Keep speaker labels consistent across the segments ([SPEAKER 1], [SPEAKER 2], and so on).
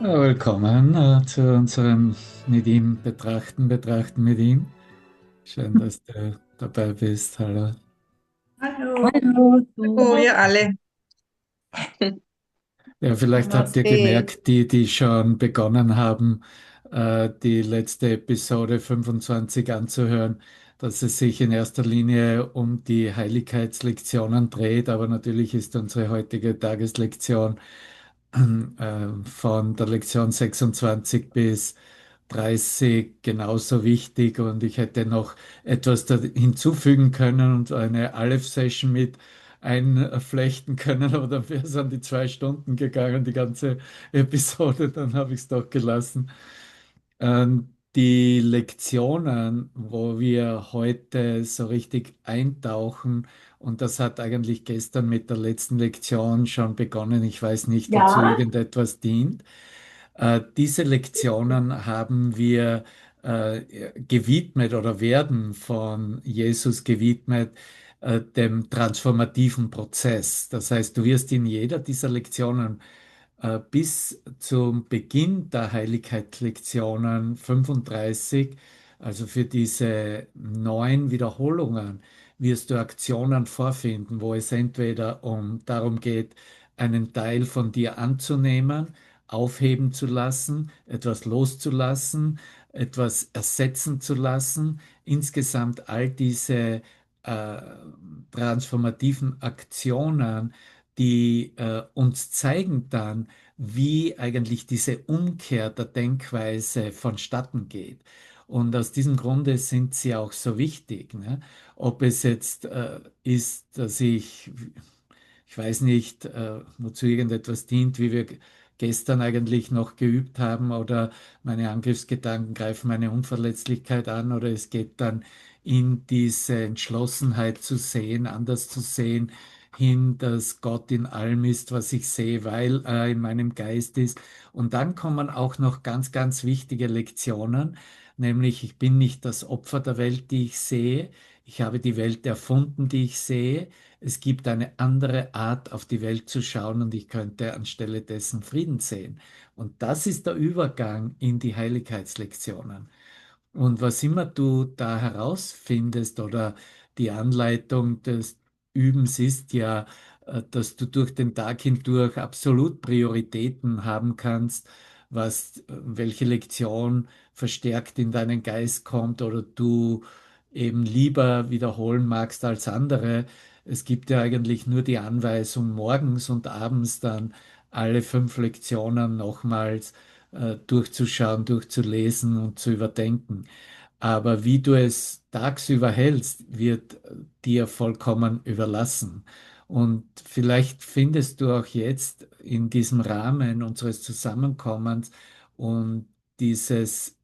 [SPEAKER 1] Ja, willkommen zu unserem mit ihm betrachten mit ihm. Schön, dass du dabei bist. Hallo.
[SPEAKER 2] Hallo,
[SPEAKER 3] Hallo,
[SPEAKER 2] hallo
[SPEAKER 3] du.
[SPEAKER 2] ihr alle.
[SPEAKER 1] Ja, vielleicht habt ihr
[SPEAKER 3] Namaste.
[SPEAKER 1] gemerkt, die schon begonnen haben, die letzte Episode 25 anzuhören, dass es sich in erster Linie um die Heiligkeitslektionen dreht, aber natürlich ist unsere heutige Tageslektion von der Lektion 26 bis 30 genauso wichtig, und ich hätte noch etwas da hinzufügen können und eine Aleph-Session mit einflechten können, aber dann wäre es an die 2 Stunden gegangen, die ganze Episode, dann habe ich es doch gelassen. Die Lektionen, wo wir heute so richtig eintauchen, und das hat eigentlich gestern mit der letzten Lektion schon begonnen, ich weiß nicht, wozu
[SPEAKER 3] Ja,
[SPEAKER 1] irgendetwas dient. Diese Lektionen haben wir gewidmet oder werden von Jesus gewidmet dem transformativen Prozess. Das heißt, du wirst in jeder dieser Lektionen bis zum Beginn der Heiligkeitslektionen 35, also für diese 9 Wiederholungen, wirst du Aktionen vorfinden, wo es entweder darum geht, einen Teil von dir anzunehmen, aufheben zu lassen, etwas loszulassen, etwas ersetzen zu lassen. Insgesamt all diese äh, transformativen Aktionen, die uns zeigen dann, wie eigentlich diese Umkehr der Denkweise vonstatten geht. Und aus diesem Grunde sind sie auch so wichtig. Ne? Ob es jetzt ist, dass ich weiß nicht, wozu irgendetwas dient, wie wir gestern eigentlich noch geübt haben, oder meine Angriffsgedanken greifen meine Unverletzlichkeit an, oder es geht dann in diese Entschlossenheit zu sehen, anders zu sehen, hin, dass Gott in allem ist, was ich sehe, weil er in meinem Geist ist. Und dann kommen auch noch ganz, ganz wichtige Lektionen, nämlich ich bin nicht das Opfer der Welt, die ich sehe, ich habe die Welt erfunden, die ich sehe. Es gibt eine andere Art, auf die Welt zu schauen, und ich könnte anstelle dessen Frieden sehen. Und das ist der Übergang in die Heiligkeitslektionen. Und was immer du da herausfindest, oder die Anleitung des Übens ist ja, dass du durch den Tag hindurch absolut Prioritäten haben kannst, welche Lektion verstärkt in deinen Geist kommt, oder du eben lieber wiederholen magst als andere. Es gibt ja eigentlich nur die Anweisung, morgens und abends dann alle 5 Lektionen nochmals durchzuschauen, durchzulesen und zu überdenken. Aber wie du es tagsüber hältst, wird dir vollkommen überlassen. Und vielleicht findest du auch jetzt in diesem Rahmen unseres Zusammenkommens und dieses,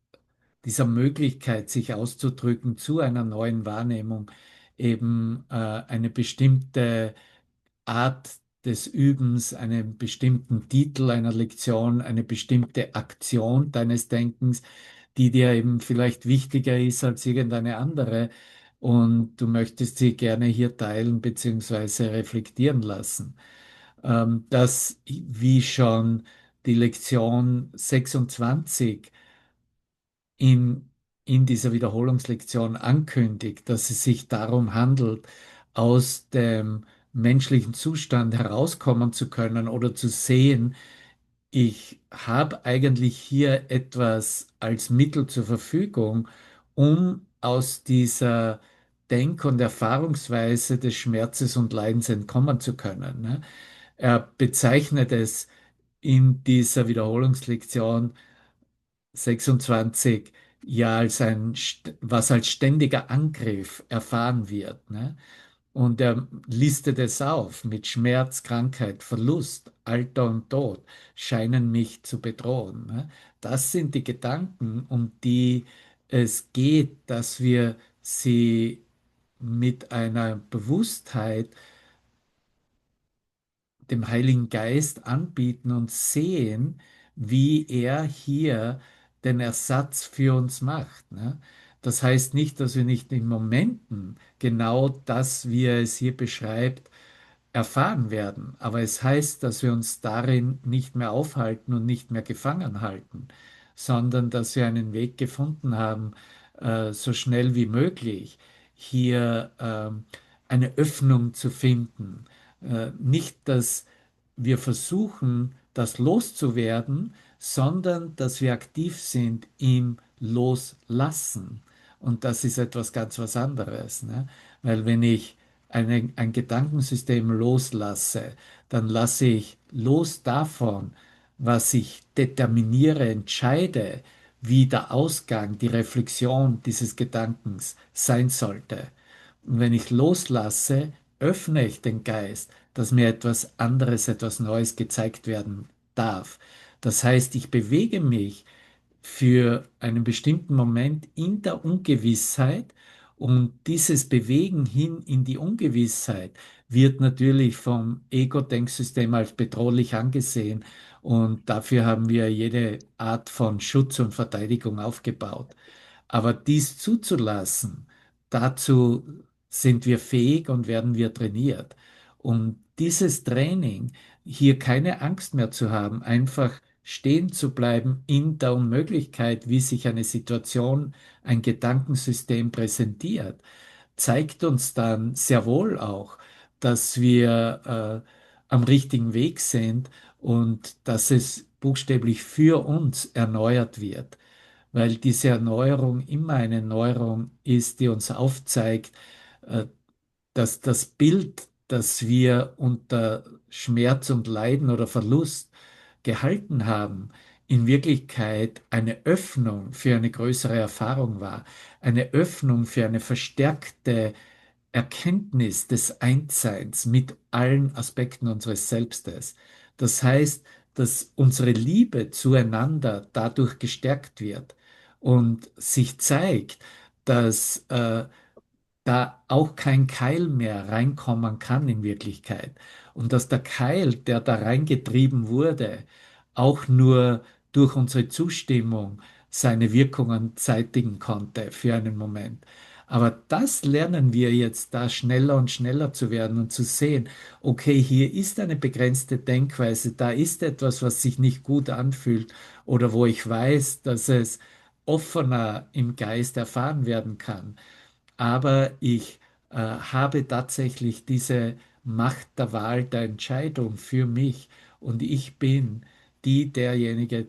[SPEAKER 1] dieser Möglichkeit, sich auszudrücken zu einer neuen Wahrnehmung, eben eine bestimmte Art des Übens, einen bestimmten Titel einer Lektion, eine bestimmte Aktion deines Denkens, die dir eben vielleicht wichtiger ist als irgendeine andere, und du möchtest sie gerne hier teilen bzw. reflektieren lassen. Dass, wie schon die Lektion 26 in, in dieser Wiederholungslektion ankündigt, dass es sich darum handelt, aus dem menschlichen Zustand herauskommen zu können oder zu sehen, ich habe eigentlich hier etwas als Mittel zur Verfügung, um aus dieser Denk- und Erfahrungsweise des Schmerzes und Leidens entkommen zu können. Ne? Er bezeichnet es in dieser Wiederholungslektion 26 ja als was als ständiger Angriff erfahren wird. Ne? Und er listet es auf mit Schmerz, Krankheit, Verlust, Alter und Tod scheinen mich zu bedrohen. Ne? Das sind die Gedanken, um die es geht, dass wir sie mit einer Bewusstheit dem Heiligen Geist anbieten und sehen, wie er hier den Ersatz für uns macht. Ne? Das heißt nicht, dass wir nicht in Momenten genau das, wie er es hier beschreibt, erfahren werden. Aber es heißt, dass wir uns darin nicht mehr aufhalten und nicht mehr gefangen halten, sondern dass wir einen Weg gefunden haben, so schnell wie möglich hier eine Öffnung zu finden. Nicht, dass wir versuchen, das loszuwerden, sondern dass wir aktiv sind im Loslassen. Und das ist etwas ganz was anderes, ne? Weil wenn ich ein Gedankensystem loslasse, dann lasse ich los davon, was ich determiniere, entscheide, wie der Ausgang, die Reflexion dieses Gedankens sein sollte. Und wenn ich loslasse, öffne ich den Geist, dass mir etwas anderes, etwas Neues gezeigt werden darf. Das heißt, ich bewege mich für einen bestimmten Moment in der Ungewissheit und dieses Bewegen hin in die Ungewissheit wird natürlich vom Ego-Denksystem als bedrohlich angesehen und dafür haben wir jede Art von Schutz und Verteidigung aufgebaut. Aber dies zuzulassen, dazu sind wir fähig und werden wir trainiert. Und dieses Training, hier keine Angst mehr zu haben, einfach stehen zu bleiben in der Unmöglichkeit, wie sich eine Situation, ein Gedankensystem präsentiert, zeigt uns dann sehr wohl auch, dass wir am richtigen Weg sind und dass es buchstäblich für uns erneuert wird, weil diese Erneuerung immer eine Erneuerung ist, die uns aufzeigt, äh, dass das Bild, das wir unter Schmerz und Leiden oder Verlust gehalten haben, in Wirklichkeit eine Öffnung für eine größere Erfahrung war, eine Öffnung für eine verstärkte Erkenntnis des Einsseins mit allen Aspekten unseres Selbstes. Das heißt, dass unsere Liebe zueinander dadurch gestärkt wird und sich zeigt, dass da auch kein Keil mehr reinkommen kann in Wirklichkeit. Und dass der Keil, der da reingetrieben wurde, auch nur durch unsere Zustimmung seine Wirkungen zeitigen konnte für einen Moment. Aber das lernen wir jetzt, da schneller und schneller zu werden und zu sehen, okay, hier ist eine begrenzte Denkweise, da ist etwas, was sich nicht gut anfühlt oder wo ich weiß, dass es offener im Geist erfahren werden kann, aber ich habe tatsächlich diese Macht der Wahl, der Entscheidung für mich und ich bin derjenige,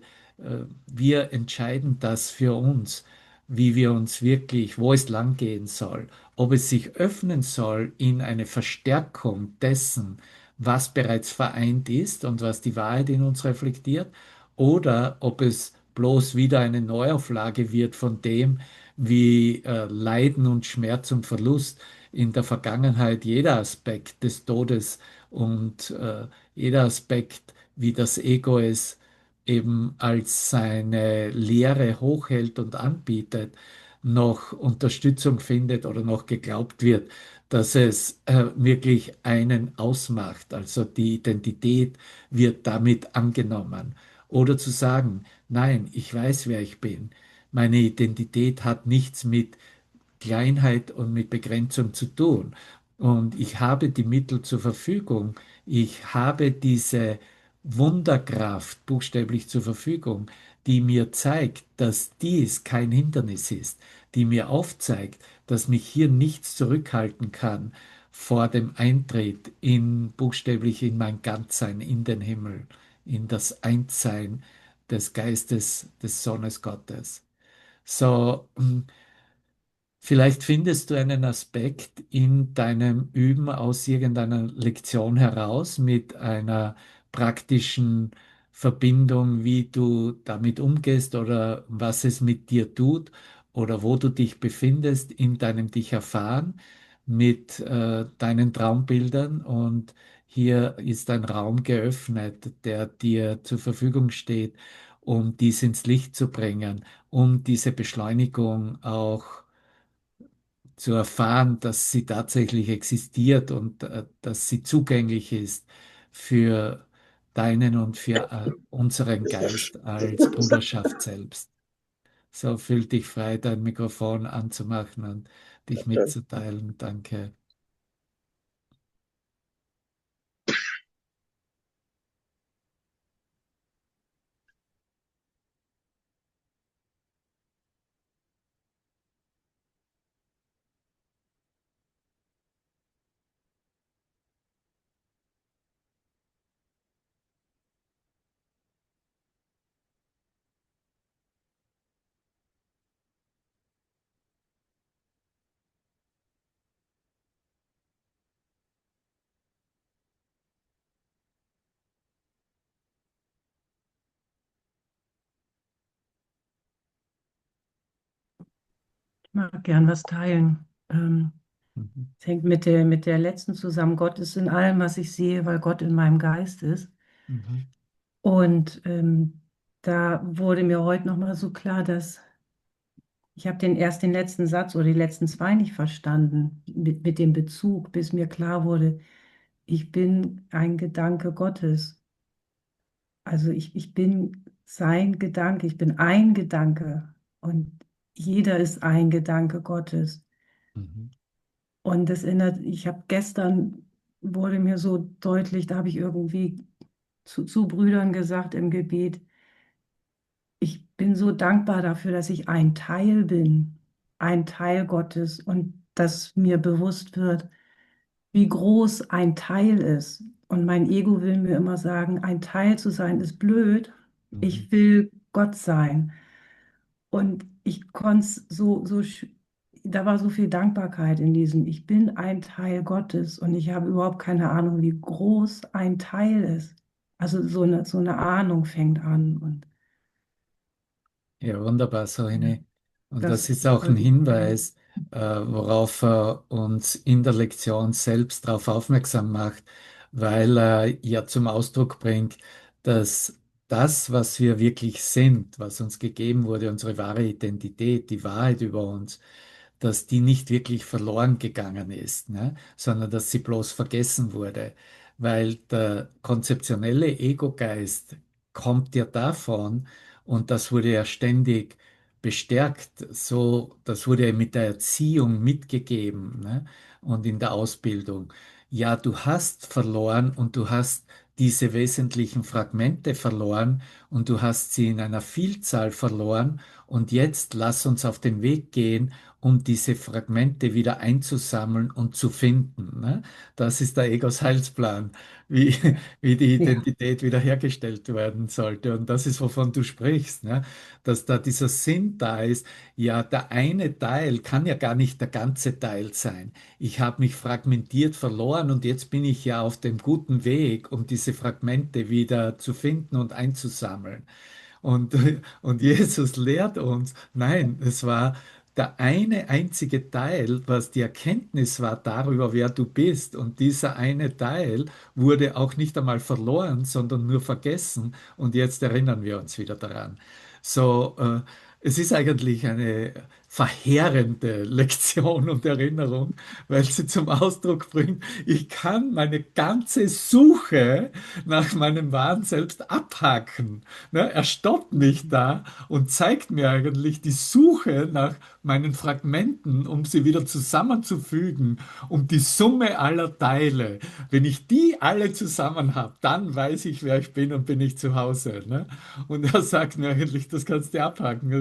[SPEAKER 1] wir entscheiden das für uns, wie wir uns wirklich, wo es langgehen soll, ob es sich öffnen soll in eine Verstärkung dessen, was bereits vereint ist und was die Wahrheit in uns reflektiert, oder ob es bloß wieder eine Neuauflage wird von dem, wie Leiden und Schmerz und Verlust in der Vergangenheit, jeder Aspekt des Todes und jeder Aspekt, wie das Ego es eben als seine Lehre hochhält und anbietet, noch Unterstützung findet oder noch geglaubt wird, dass es wirklich einen ausmacht. Also die Identität wird damit angenommen. Oder zu sagen, nein, ich weiß, wer ich bin. Meine Identität hat nichts mit Kleinheit und mit Begrenzung zu tun. Und ich habe die Mittel zur Verfügung. Ich habe diese Wunderkraft buchstäblich zur Verfügung, die mir zeigt, dass dies kein Hindernis ist, die mir aufzeigt, dass mich hier nichts zurückhalten kann vor dem Eintritt in buchstäblich in mein Ganzsein, in den Himmel, in das Einssein des Geistes des Sohnes Gottes. So, vielleicht findest du einen Aspekt in deinem Üben aus irgendeiner Lektion heraus mit einer praktischen Verbindung, wie du damit umgehst oder was es mit dir tut oder wo du dich befindest in deinem Dich erfahren mit deinen Traumbildern. Und hier ist ein Raum geöffnet, der dir zur Verfügung steht, um dies ins Licht zu bringen, um diese Beschleunigung auch zu erfahren, dass sie tatsächlich existiert und dass sie zugänglich ist für deinen und für unseren Geist als Bruderschaft selbst. So fühl dich frei, dein Mikrofon anzumachen und dich
[SPEAKER 2] Schön.
[SPEAKER 1] mitzuteilen. Danke.
[SPEAKER 2] mag gern was teilen.
[SPEAKER 1] Mhm.
[SPEAKER 2] Es hängt mit der letzten zusammen. Gott ist in allem, was ich sehe, weil Gott in meinem Geist ist.
[SPEAKER 1] Mhm.
[SPEAKER 2] Und da wurde mir heute nochmal so klar, dass ich habe den letzten Satz oder die letzten zwei nicht verstanden mit dem Bezug, bis mir klar wurde, ich bin ein Gedanke Gottes. Also ich bin sein Gedanke, ich bin ein Gedanke und jeder ist ein Gedanke Gottes.
[SPEAKER 1] Mhm.
[SPEAKER 2] Und das erinnert, ich habe gestern, wurde mir so deutlich, da habe ich irgendwie zu Brüdern gesagt im Gebet, ich bin so dankbar dafür, dass ich ein Teil bin, ein Teil Gottes und dass mir bewusst wird, wie groß ein Teil ist. Und mein Ego will mir immer sagen, ein Teil zu sein ist blöd.
[SPEAKER 1] Mhm.
[SPEAKER 2] Ich will Gott sein. Und ich konnte es da war so viel Dankbarkeit in diesem, ich bin ein Teil Gottes und ich habe überhaupt keine Ahnung, wie groß ein Teil ist. Also so eine Ahnung fängt an und
[SPEAKER 1] Ja, wunderbar,
[SPEAKER 2] ja,
[SPEAKER 1] Sohini. Und das
[SPEAKER 2] das
[SPEAKER 1] ist auch ein
[SPEAKER 2] wollte ich teilen.
[SPEAKER 1] Hinweis, worauf er uns in der Lektion selbst darauf aufmerksam macht, weil er ja zum Ausdruck bringt, dass das, was wir wirklich sind, was uns gegeben wurde, unsere wahre Identität, die Wahrheit über uns, dass die nicht wirklich verloren gegangen ist, ne? Sondern dass sie bloß vergessen wurde, weil der konzeptionelle Ego-Geist kommt ja davon, und das wurde ja ständig bestärkt, so, das wurde ja mit der Erziehung mitgegeben, ne? Und in der Ausbildung. Ja, du hast verloren und du hast diese wesentlichen Fragmente verloren und du hast sie in einer Vielzahl verloren und jetzt lass uns auf den Weg gehen, um diese Fragmente wieder einzusammeln und zu finden. Ne? Das ist der Egos Heilsplan, wie, wie die
[SPEAKER 2] Ja,
[SPEAKER 1] Identität wiederhergestellt werden sollte. Und das ist, wovon du sprichst, ne? Dass da dieser Sinn da ist. Ja, der eine Teil kann ja gar nicht der ganze Teil sein. Ich habe mich fragmentiert verloren und jetzt bin ich ja auf dem guten Weg, um diese Fragmente wieder zu finden und einzusammeln. Und, und Jesus lehrt uns, nein, es war der eine einzige Teil, was die Erkenntnis war darüber, wer du bist. Und dieser eine Teil wurde auch nicht einmal verloren, sondern nur vergessen. Und jetzt erinnern wir uns wieder daran. So, es ist eigentlich eine verheerende Lektion und Erinnerung, weil sie zum Ausdruck bringt, ich kann meine ganze Suche nach meinem wahren Selbst abhaken. Ne? Er stoppt mich da und zeigt mir eigentlich die Suche nach meinen Fragmenten, um sie wieder zusammenzufügen, um die Summe aller Teile. Wenn ich die alle zusammen habe, dann weiß ich, wer ich bin und bin ich zu Hause. Ne? Und er sagt mir eigentlich, das kannst du abhaken.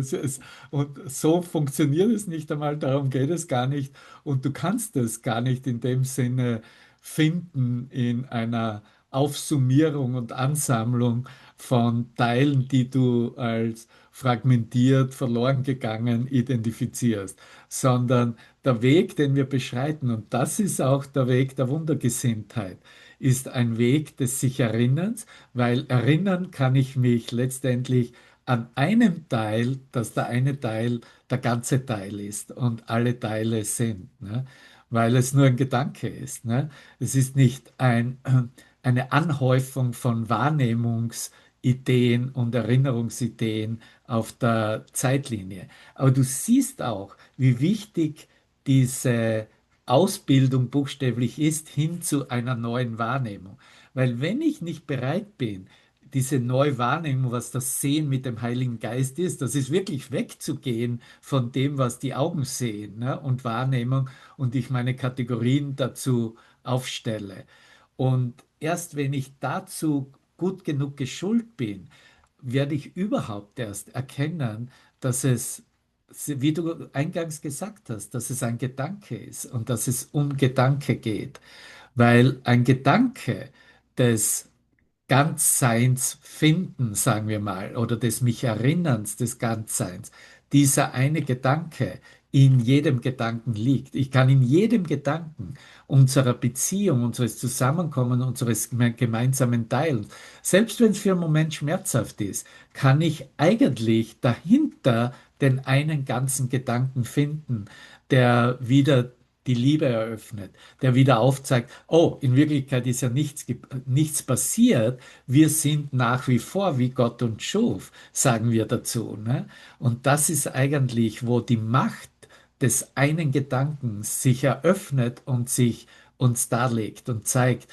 [SPEAKER 1] Und so funktioniert es nicht einmal, darum geht es gar nicht. Und du kannst es gar nicht in dem Sinne finden in einer Aufsummierung und Ansammlung von Teilen, die du als fragmentiert, verloren gegangen identifizierst, sondern der Weg, den wir beschreiten, und das ist auch der Weg der Wundergesinntheit, ist ein Weg des sich Erinnerns, weil erinnern kann ich mich letztendlich an einem Teil, dass der eine Teil der ganze Teil ist und alle Teile sind, ne? Weil es nur ein Gedanke ist. Ne? Es ist nicht eine Anhäufung von Wahrnehmungsideen und Erinnerungsideen auf der Zeitlinie. Aber du siehst auch, wie wichtig diese Ausbildung buchstäblich ist hin zu einer neuen Wahrnehmung. Weil wenn ich nicht bereit bin, diese neue Wahrnehmung, was das Sehen mit dem Heiligen Geist ist, das ist wirklich wegzugehen von dem, was die Augen sehen, ne, und Wahrnehmung und ich meine Kategorien dazu aufstelle. Und erst wenn ich dazu gut genug geschult bin, werde ich überhaupt erst erkennen, dass es, wie du eingangs gesagt hast, dass es ein Gedanke ist und dass es um Gedanke geht. Weil ein Gedanke des Ganzseins finden, sagen wir mal, oder des mich Erinnerns des Ganzseins, dieser eine Gedanke in jedem Gedanken liegt. Ich kann in jedem Gedanken unserer Beziehung, unseres Zusammenkommens, unseres gemeinsamen Teilens, selbst wenn es für einen Moment schmerzhaft ist, kann ich eigentlich dahinter den einen ganzen Gedanken finden, der wieder die Liebe eröffnet, der wieder aufzeigt, oh, in Wirklichkeit ist ja nichts passiert, wir sind nach wie vor, wie Gott uns schuf, sagen wir dazu. Ne? Und das ist eigentlich, wo die Macht des einen Gedankens sich eröffnet und sich uns darlegt und zeigt,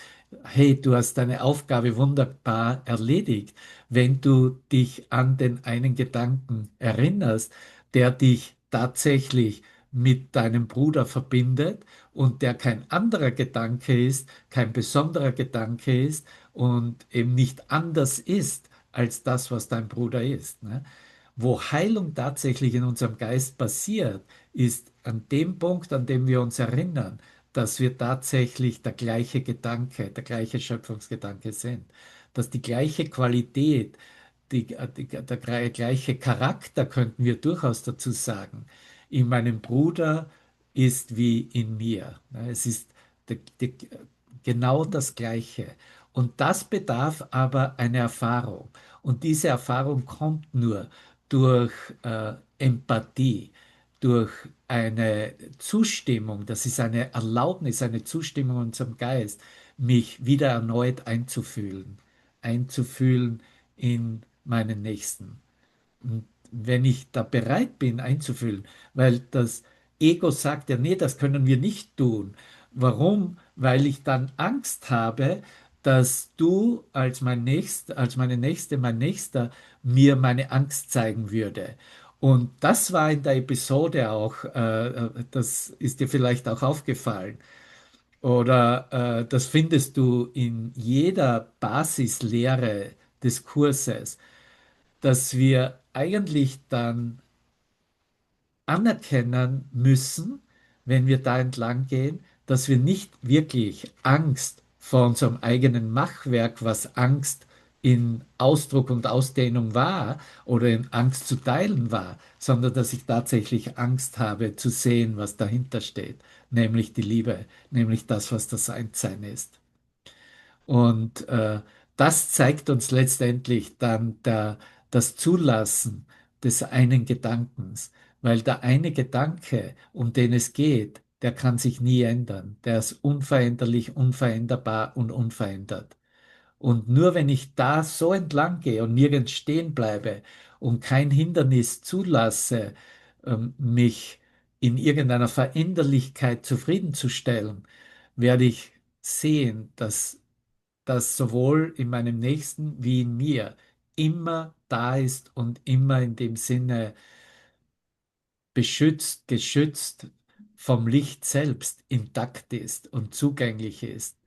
[SPEAKER 1] hey, du hast deine Aufgabe wunderbar erledigt, wenn du dich an den einen Gedanken erinnerst, der dich tatsächlich mit deinem Bruder verbindet und der kein anderer Gedanke ist, kein besonderer Gedanke ist und eben nicht anders ist als das, was dein Bruder ist. Ne? Wo Heilung tatsächlich in unserem Geist passiert, ist an dem Punkt, an dem wir uns erinnern, dass wir tatsächlich der gleiche Gedanke, der gleiche Schöpfungsgedanke sind, dass die gleiche Qualität, der gleiche Charakter, könnten wir durchaus dazu sagen, in meinem Bruder ist wie in mir. Es ist die, die, genau das Gleiche. Und das bedarf aber einer Erfahrung. Und diese Erfahrung kommt nur durch Empathie, durch eine Zustimmung, das ist eine Erlaubnis, eine Zustimmung unserem Geist, mich wieder erneut einzufühlen in meinen Nächsten. Und wenn ich da bereit bin, einzufühlen, weil das Ego sagt ja, nee, das können wir nicht tun. Warum? Weil ich dann Angst habe, dass du als meine Nächste, mein Nächster, mir meine Angst zeigen würde. Und das war in der Episode auch, das ist dir vielleicht auch aufgefallen, oder das findest du in jeder Basislehre des Kurses, dass wir eigentlich dann anerkennen müssen, wenn wir da entlang gehen, dass wir nicht wirklich Angst vor unserem eigenen Machwerk, was Angst in Ausdruck und Ausdehnung war oder in Angst zu teilen war, sondern dass ich tatsächlich Angst habe zu sehen, was dahinter steht, nämlich die Liebe, nämlich das, was das Einssein ist. Und das zeigt uns letztendlich dann das Zulassen des einen Gedankens, weil der eine Gedanke, um den es geht, der kann sich nie ändern. Der ist unveränderlich, unveränderbar und unverändert. Und nur wenn ich da so entlang gehe und nirgends stehen bleibe und kein Hindernis zulasse, mich in irgendeiner Veränderlichkeit zufriedenzustellen, werde ich sehen, dass das sowohl in meinem Nächsten wie in mir immer da ist und immer in dem Sinne beschützt, geschützt vom Licht selbst intakt ist und zugänglich ist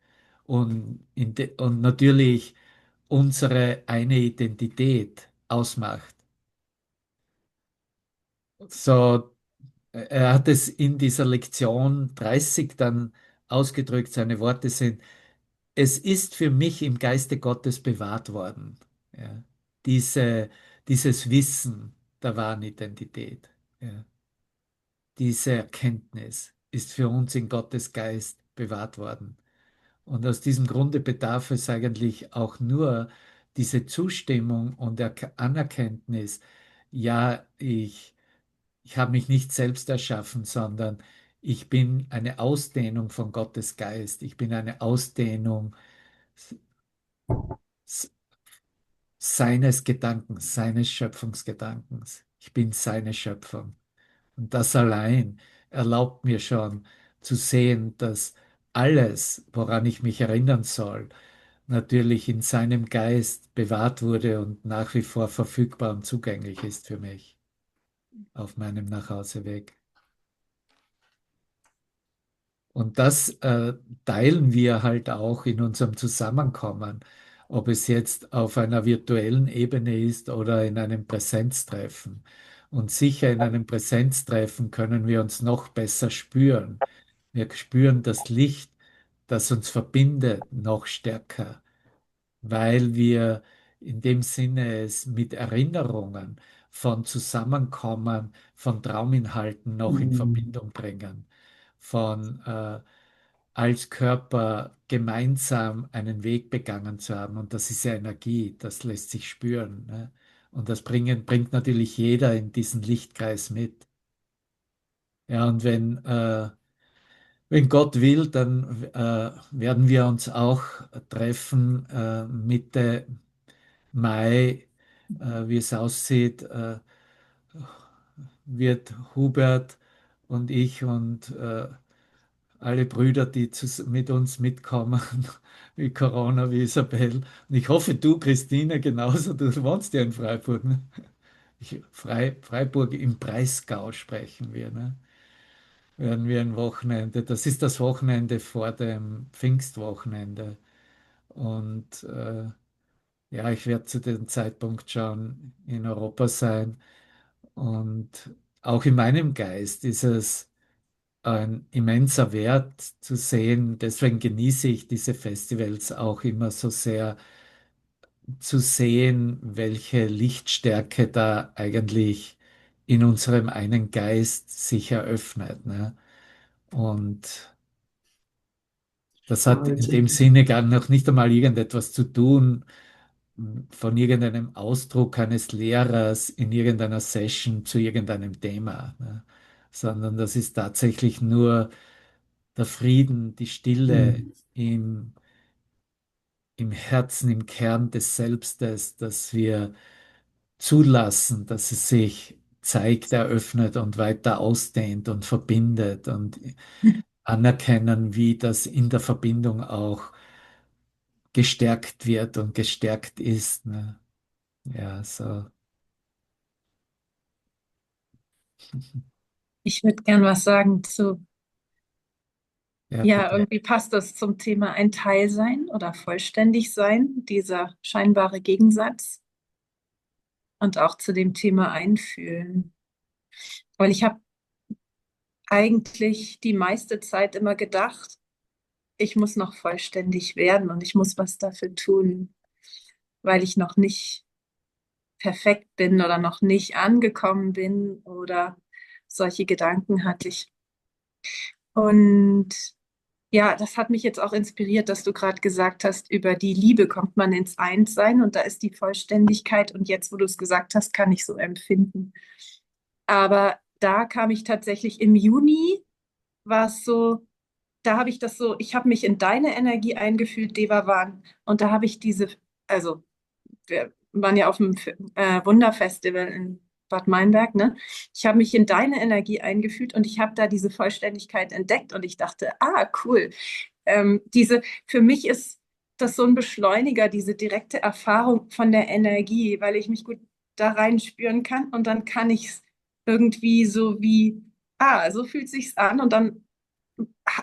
[SPEAKER 1] und natürlich unsere eine Identität ausmacht. So, er hat es in dieser Lektion 30 dann ausgedrückt, seine Worte sind: Es ist für mich im Geiste Gottes bewahrt worden. Ja. Diese, dieses Wissen der wahren Identität, ja. Diese Erkenntnis ist für uns in Gottes Geist bewahrt worden. Und aus diesem Grunde bedarf es eigentlich auch nur diese Zustimmung und der Anerkenntnis, ja, ich habe mich nicht selbst erschaffen, sondern ich bin eine Ausdehnung von Gottes Geist. Ich bin eine Ausdehnung seines Gedankens, seines Schöpfungsgedankens. Ich bin seine Schöpfung. Und das allein erlaubt mir schon zu sehen, dass alles, woran ich mich erinnern soll, natürlich in seinem Geist bewahrt wurde und nach wie vor verfügbar und zugänglich ist für mich auf meinem Nachhauseweg. Und das teilen wir halt auch in unserem Zusammenkommen, ob es jetzt auf einer virtuellen Ebene ist oder in einem Präsenztreffen. Und sicher in einem Präsenztreffen können wir uns noch besser spüren. Wir spüren das Licht, das uns verbindet, noch stärker, weil wir in dem Sinne es mit Erinnerungen von Zusammenkommen, von Trauminhalten noch in
[SPEAKER 2] Mhm.
[SPEAKER 1] Verbindung bringen, von als Körper gemeinsam einen Weg begangen zu haben. Und das ist ja Energie, das lässt sich spüren. Ne? Und das bringt natürlich jeder in diesen Lichtkreis mit. Ja, und wenn Gott will, dann werden wir uns auch treffen Mitte Mai, wie es aussieht, wird Hubert und ich und alle Brüder, die mit uns mitkommen, wie Corona, wie Isabel. Und ich hoffe, du, Christine, genauso, du wohnst ja in Freiburg. Ne? Freiburg im Breisgau sprechen wir. Ne? Werden wir ein Wochenende, das ist das Wochenende vor dem Pfingstwochenende. Und ja, ich werde zu dem Zeitpunkt schon in Europa sein. Und auch in meinem Geist ist es ein immenser Wert zu sehen. Deswegen genieße ich diese Festivals auch immer so sehr, zu sehen, welche Lichtstärke da eigentlich in unserem einen Geist sich eröffnet. Ne? Und das hat
[SPEAKER 2] Voll.
[SPEAKER 1] in dem Sinne gar noch nicht einmal irgendetwas zu tun von irgendeinem Ausdruck eines Lehrers in irgendeiner Session zu irgendeinem Thema, ne? Sondern das ist tatsächlich nur der Frieden, die Stille
[SPEAKER 2] Mhm.
[SPEAKER 1] im Herzen, im Kern des Selbstes, dass wir zulassen, dass es sich zeigt, eröffnet und weiter ausdehnt und verbindet und anerkennen, wie das in der Verbindung auch gestärkt wird und gestärkt ist. Ne? Ja, so.
[SPEAKER 3] Ich würde gern was sagen zu,
[SPEAKER 1] Ja,
[SPEAKER 3] ja,
[SPEAKER 1] bitte.
[SPEAKER 3] irgendwie passt das zum Thema ein Teil sein oder vollständig sein, dieser scheinbare Gegensatz und auch zu dem Thema einfühlen. Weil ich habe eigentlich die meiste Zeit immer gedacht, ich muss noch vollständig werden und ich muss was dafür tun, weil ich noch nicht perfekt bin oder noch nicht angekommen bin oder solche Gedanken hatte ich. Und ja, das hat mich jetzt auch inspiriert, dass du gerade gesagt hast, über die Liebe kommt man ins Einssein und da ist die Vollständigkeit. Und jetzt, wo du es gesagt hast, kann ich so empfinden. Aber da kam ich tatsächlich im Juni, war es so, da habe ich das so, ich habe mich in deine Energie eingefühlt, Devavan. Und da habe ich diese, also wir waren ja auf dem Wunderfestival in Bad Meinberg, ne? Ich habe mich in deine Energie eingefühlt und ich habe da diese Vollständigkeit entdeckt und ich dachte, ah, cool. Für mich ist das so ein Beschleuniger, diese direkte Erfahrung von der Energie, weil ich mich gut da reinspüren kann und dann kann ich es irgendwie so wie, ah, so fühlt sich's an und dann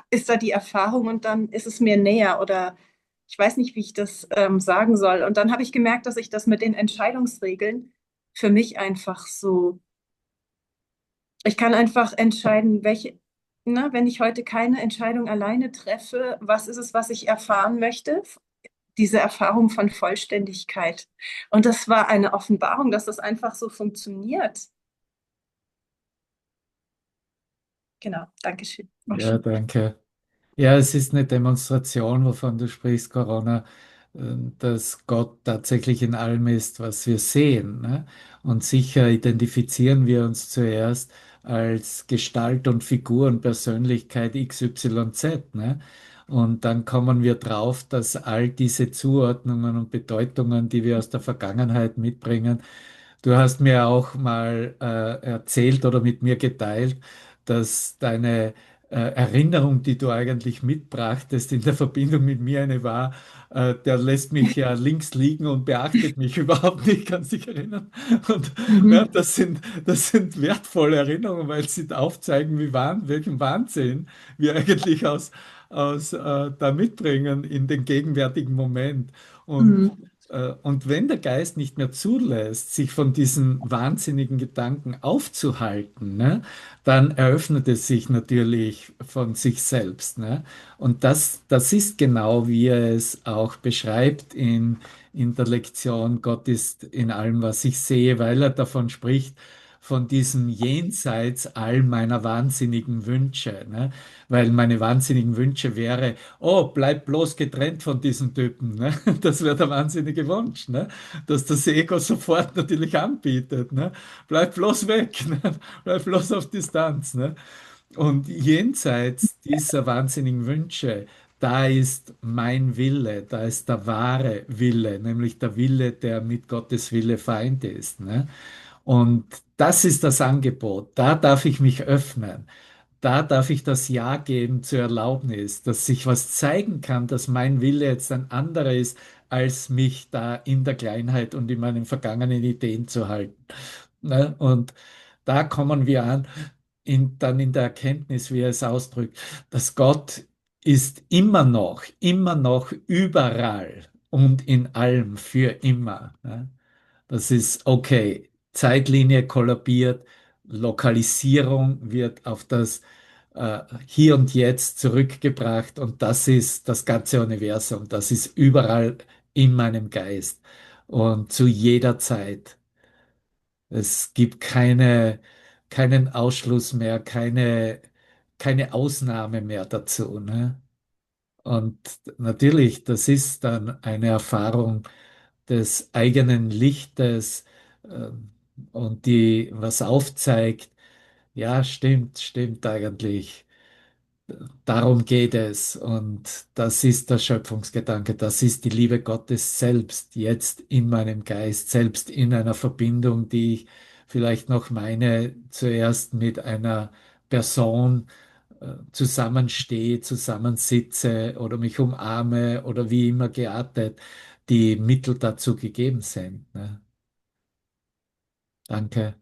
[SPEAKER 3] ist da die Erfahrung und dann ist es mir näher oder ich weiß nicht, wie ich das sagen soll. Und dann habe ich gemerkt, dass ich das mit den Entscheidungsregeln für mich einfach so, ich kann einfach entscheiden, welche, ne, wenn ich heute keine Entscheidung alleine treffe, was ist es, was ich erfahren möchte? Diese Erfahrung von Vollständigkeit. Und das war eine Offenbarung, dass das einfach so funktioniert. Genau, Dankeschön. Auch
[SPEAKER 1] Ja,
[SPEAKER 3] schon.
[SPEAKER 1] danke. Ja, es ist eine Demonstration, wovon du sprichst, Corona, dass Gott tatsächlich in allem ist, was wir sehen. Ne? Und sicher identifizieren wir uns zuerst als Gestalt und Figur und Persönlichkeit XYZ. Ne? Und dann kommen wir drauf, dass all diese Zuordnungen und Bedeutungen, die wir aus der Vergangenheit mitbringen, du hast mir auch mal erzählt oder mit mir geteilt, dass deine Erinnerung, die du eigentlich mitbrachtest in der Verbindung mit mir eine war, der lässt mich ja links liegen und beachtet mich überhaupt nicht, kannst dich erinnern. Und ja,
[SPEAKER 3] Mhm.
[SPEAKER 1] das sind wertvolle Erinnerungen, weil sie aufzeigen, welchen Wahnsinn wir eigentlich da mitbringen in den gegenwärtigen Moment. Und
[SPEAKER 3] Mhm.
[SPEAKER 1] und wenn der Geist nicht mehr zulässt, sich von diesen wahnsinnigen Gedanken aufzuhalten, ne, dann eröffnet es sich natürlich von sich selbst. Ne? Und das ist genau, wie er es auch beschreibt in der Lektion, Gott ist in allem, was ich sehe, weil er davon spricht, von diesem Jenseits all meiner wahnsinnigen Wünsche, ne? Weil meine wahnsinnigen Wünsche wäre, oh, bleib bloß getrennt von diesem Typen, ne? Das wäre der wahnsinnige Wunsch, ne? Dass das Ego sofort natürlich anbietet, ne? Bleib bloß weg, ne? Bleib bloß auf Distanz, ne? Und jenseits dieser wahnsinnigen Wünsche, da ist mein Wille, da ist der wahre Wille, nämlich der Wille, der mit Gottes Wille vereint ist. Ne? Und das ist das Angebot. Da darf ich mich öffnen. Da darf ich das Ja geben zur Erlaubnis, dass sich was zeigen kann, dass mein Wille jetzt ein anderer ist, als mich da in der Kleinheit und in meinen vergangenen Ideen zu halten. Ne? Und da kommen wir an, dann in der Erkenntnis, wie er es ausdrückt, dass Gott ist immer noch überall und in allem für immer. Ne? Das ist okay. Zeitlinie kollabiert, Lokalisierung wird auf das Hier und Jetzt zurückgebracht und das ist das ganze Universum. Das ist überall in meinem Geist und zu jeder Zeit. Es gibt keinen Ausschluss mehr, keine Ausnahme mehr dazu. Ne? Und natürlich, das ist dann eine Erfahrung des eigenen Lichtes und die was aufzeigt. Ja, stimmt eigentlich. Darum geht es. Und das ist der Schöpfungsgedanke. Das ist die Liebe Gottes selbst, jetzt in meinem Geist, selbst in einer Verbindung, die ich vielleicht noch meine, zuerst mit einer Person zusammenstehe, zusammensitze oder mich umarme oder wie immer geartet, die Mittel dazu gegeben sind. Ne? Danke.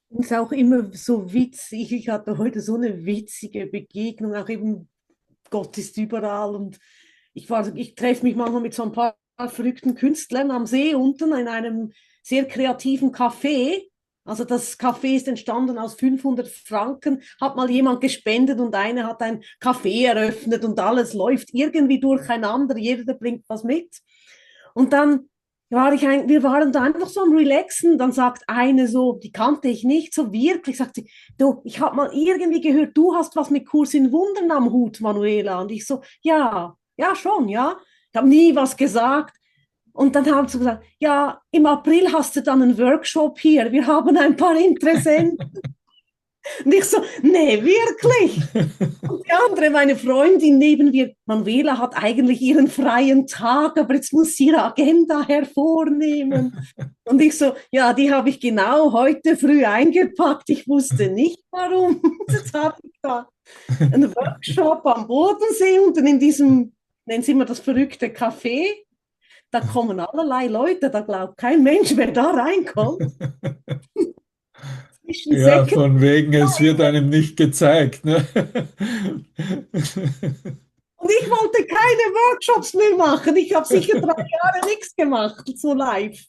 [SPEAKER 4] Und es ist auch immer so witzig. Ich hatte heute so eine witzige Begegnung, auch eben Gott ist überall und ich treffe mich manchmal mit so ein paar verrückten Künstlern am See unten in einem sehr kreativen Café. Also das Café ist entstanden aus 500 Franken, hat mal jemand gespendet und einer hat ein Café eröffnet und alles läuft irgendwie durcheinander, jeder bringt was mit. Und dann wir waren da einfach so am Relaxen, dann sagt eine so, die kannte ich nicht so wirklich, sagt sie, du, ich habe mal irgendwie gehört, du hast was mit Kurs in Wundern am Hut, Manuela. Und ich so, ja, ja schon, ja. Ich habe nie was gesagt. Und dann haben sie gesagt, ja, im April hast du dann einen Workshop hier, wir haben ein paar Interessenten. Und ich so, nee, wirklich. Und die andere, meine Freundin neben mir, Manuela hat eigentlich ihren freien Tag, aber jetzt muss sie ihre Agenda hervornehmen. Und ich so, ja, die habe ich genau heute früh eingepackt. Ich wusste nicht, warum. Jetzt habe ich da einen Workshop am Bodensee und dann in diesem, nennen Sie mal das verrückte Café. Da kommen allerlei Leute, da glaubt kein Mensch, wer da reinkommt.
[SPEAKER 1] Ja, von wegen, es wird einem nicht gezeigt. Ne?
[SPEAKER 4] Und ich wollte keine Workshops mehr machen. Ich habe sicher 3 Jahre nichts gemacht, so live.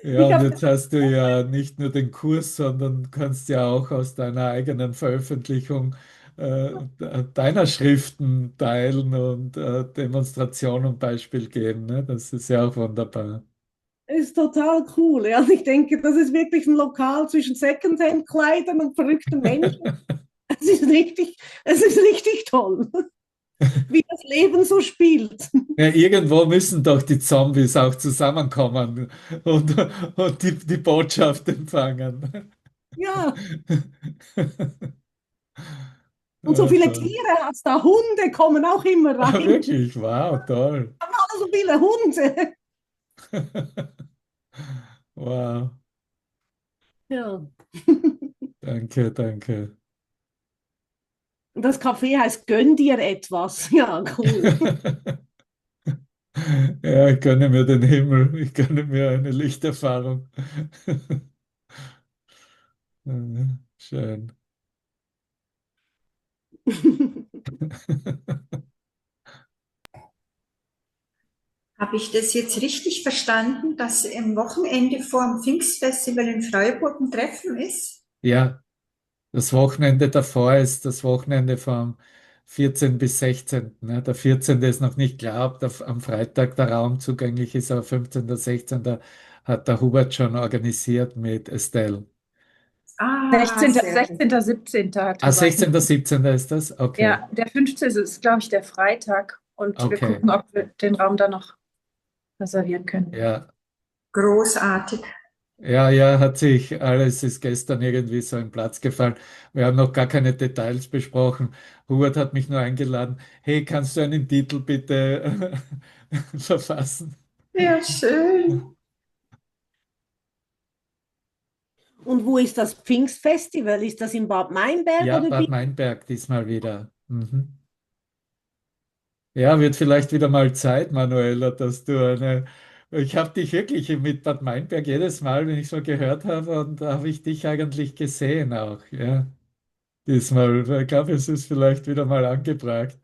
[SPEAKER 1] Ja, und jetzt hast du ja nicht nur den Kurs, sondern kannst ja auch aus deiner eigenen Veröffentlichung deiner Schriften teilen und Demonstration und Beispiel geben. Ne? Das ist ja auch wunderbar.
[SPEAKER 4] Ist total cool. Ja. Ich denke, das ist wirklich ein Lokal zwischen Secondhand-Kleidern und verrückten Menschen. Es ist richtig toll, wie das Leben so spielt.
[SPEAKER 1] Ja, irgendwo müssen doch die Zombies auch zusammenkommen und die Botschaft empfangen.
[SPEAKER 4] Ja. Und so viele Tiere hat es da. Hunde kommen auch immer rein.
[SPEAKER 1] Ah, wirklich? Wow, toll.
[SPEAKER 4] Wir haben alle so viele Hunde.
[SPEAKER 1] Wow.
[SPEAKER 4] Ja.
[SPEAKER 1] Danke, danke.
[SPEAKER 4] Das Café heißt Gönn dir etwas. Ja, cool.
[SPEAKER 1] Ja, ich gönne mir den Himmel, ich gönne mir eine Lichterfahrung. Schön.
[SPEAKER 5] Habe ich das jetzt richtig verstanden, dass am Wochenende vor dem Pfingstfestival in Freiburg ein Treffen ist?
[SPEAKER 1] Ja, das Wochenende davor ist das Wochenende vom 14. bis 16. Ne? Der 14. ist noch nicht klar, ob am Freitag der Raum zugänglich ist, aber 15. 16. hat der Hubert schon organisiert mit Estelle.
[SPEAKER 5] Ah,
[SPEAKER 3] 16.,
[SPEAKER 5] sehr gut.
[SPEAKER 3] 16., 17. hat
[SPEAKER 1] Ah,
[SPEAKER 3] Hubert.
[SPEAKER 1] 16. 17. ist das? Okay,
[SPEAKER 3] Ja, der 15. ist, glaube ich, der Freitag. Und wir
[SPEAKER 1] okay,
[SPEAKER 3] gucken, ob wir den Raum dann noch reservieren können.
[SPEAKER 1] ja.
[SPEAKER 5] Großartig.
[SPEAKER 1] Ja, ja, hat sich alles, ist gestern irgendwie so in Platz gefallen. Wir haben noch gar keine Details besprochen. Hubert hat mich nur eingeladen. Hey, kannst du einen Titel bitte verfassen?
[SPEAKER 5] Ja, schön.
[SPEAKER 4] Und wo ist das Pfingstfestival? Ist das in Bad Meinberg
[SPEAKER 1] Ja,
[SPEAKER 4] oder
[SPEAKER 1] Bad Meinberg diesmal wieder. Mhm. Ja, wird vielleicht wieder mal Zeit, Manuela, dass du eine. Ich habe dich wirklich mit Bad Meinberg jedes Mal, wenn ich so gehört habe, und da habe ich dich eigentlich gesehen auch. Ja, diesmal. Ich glaube, es ist vielleicht wieder mal angebracht.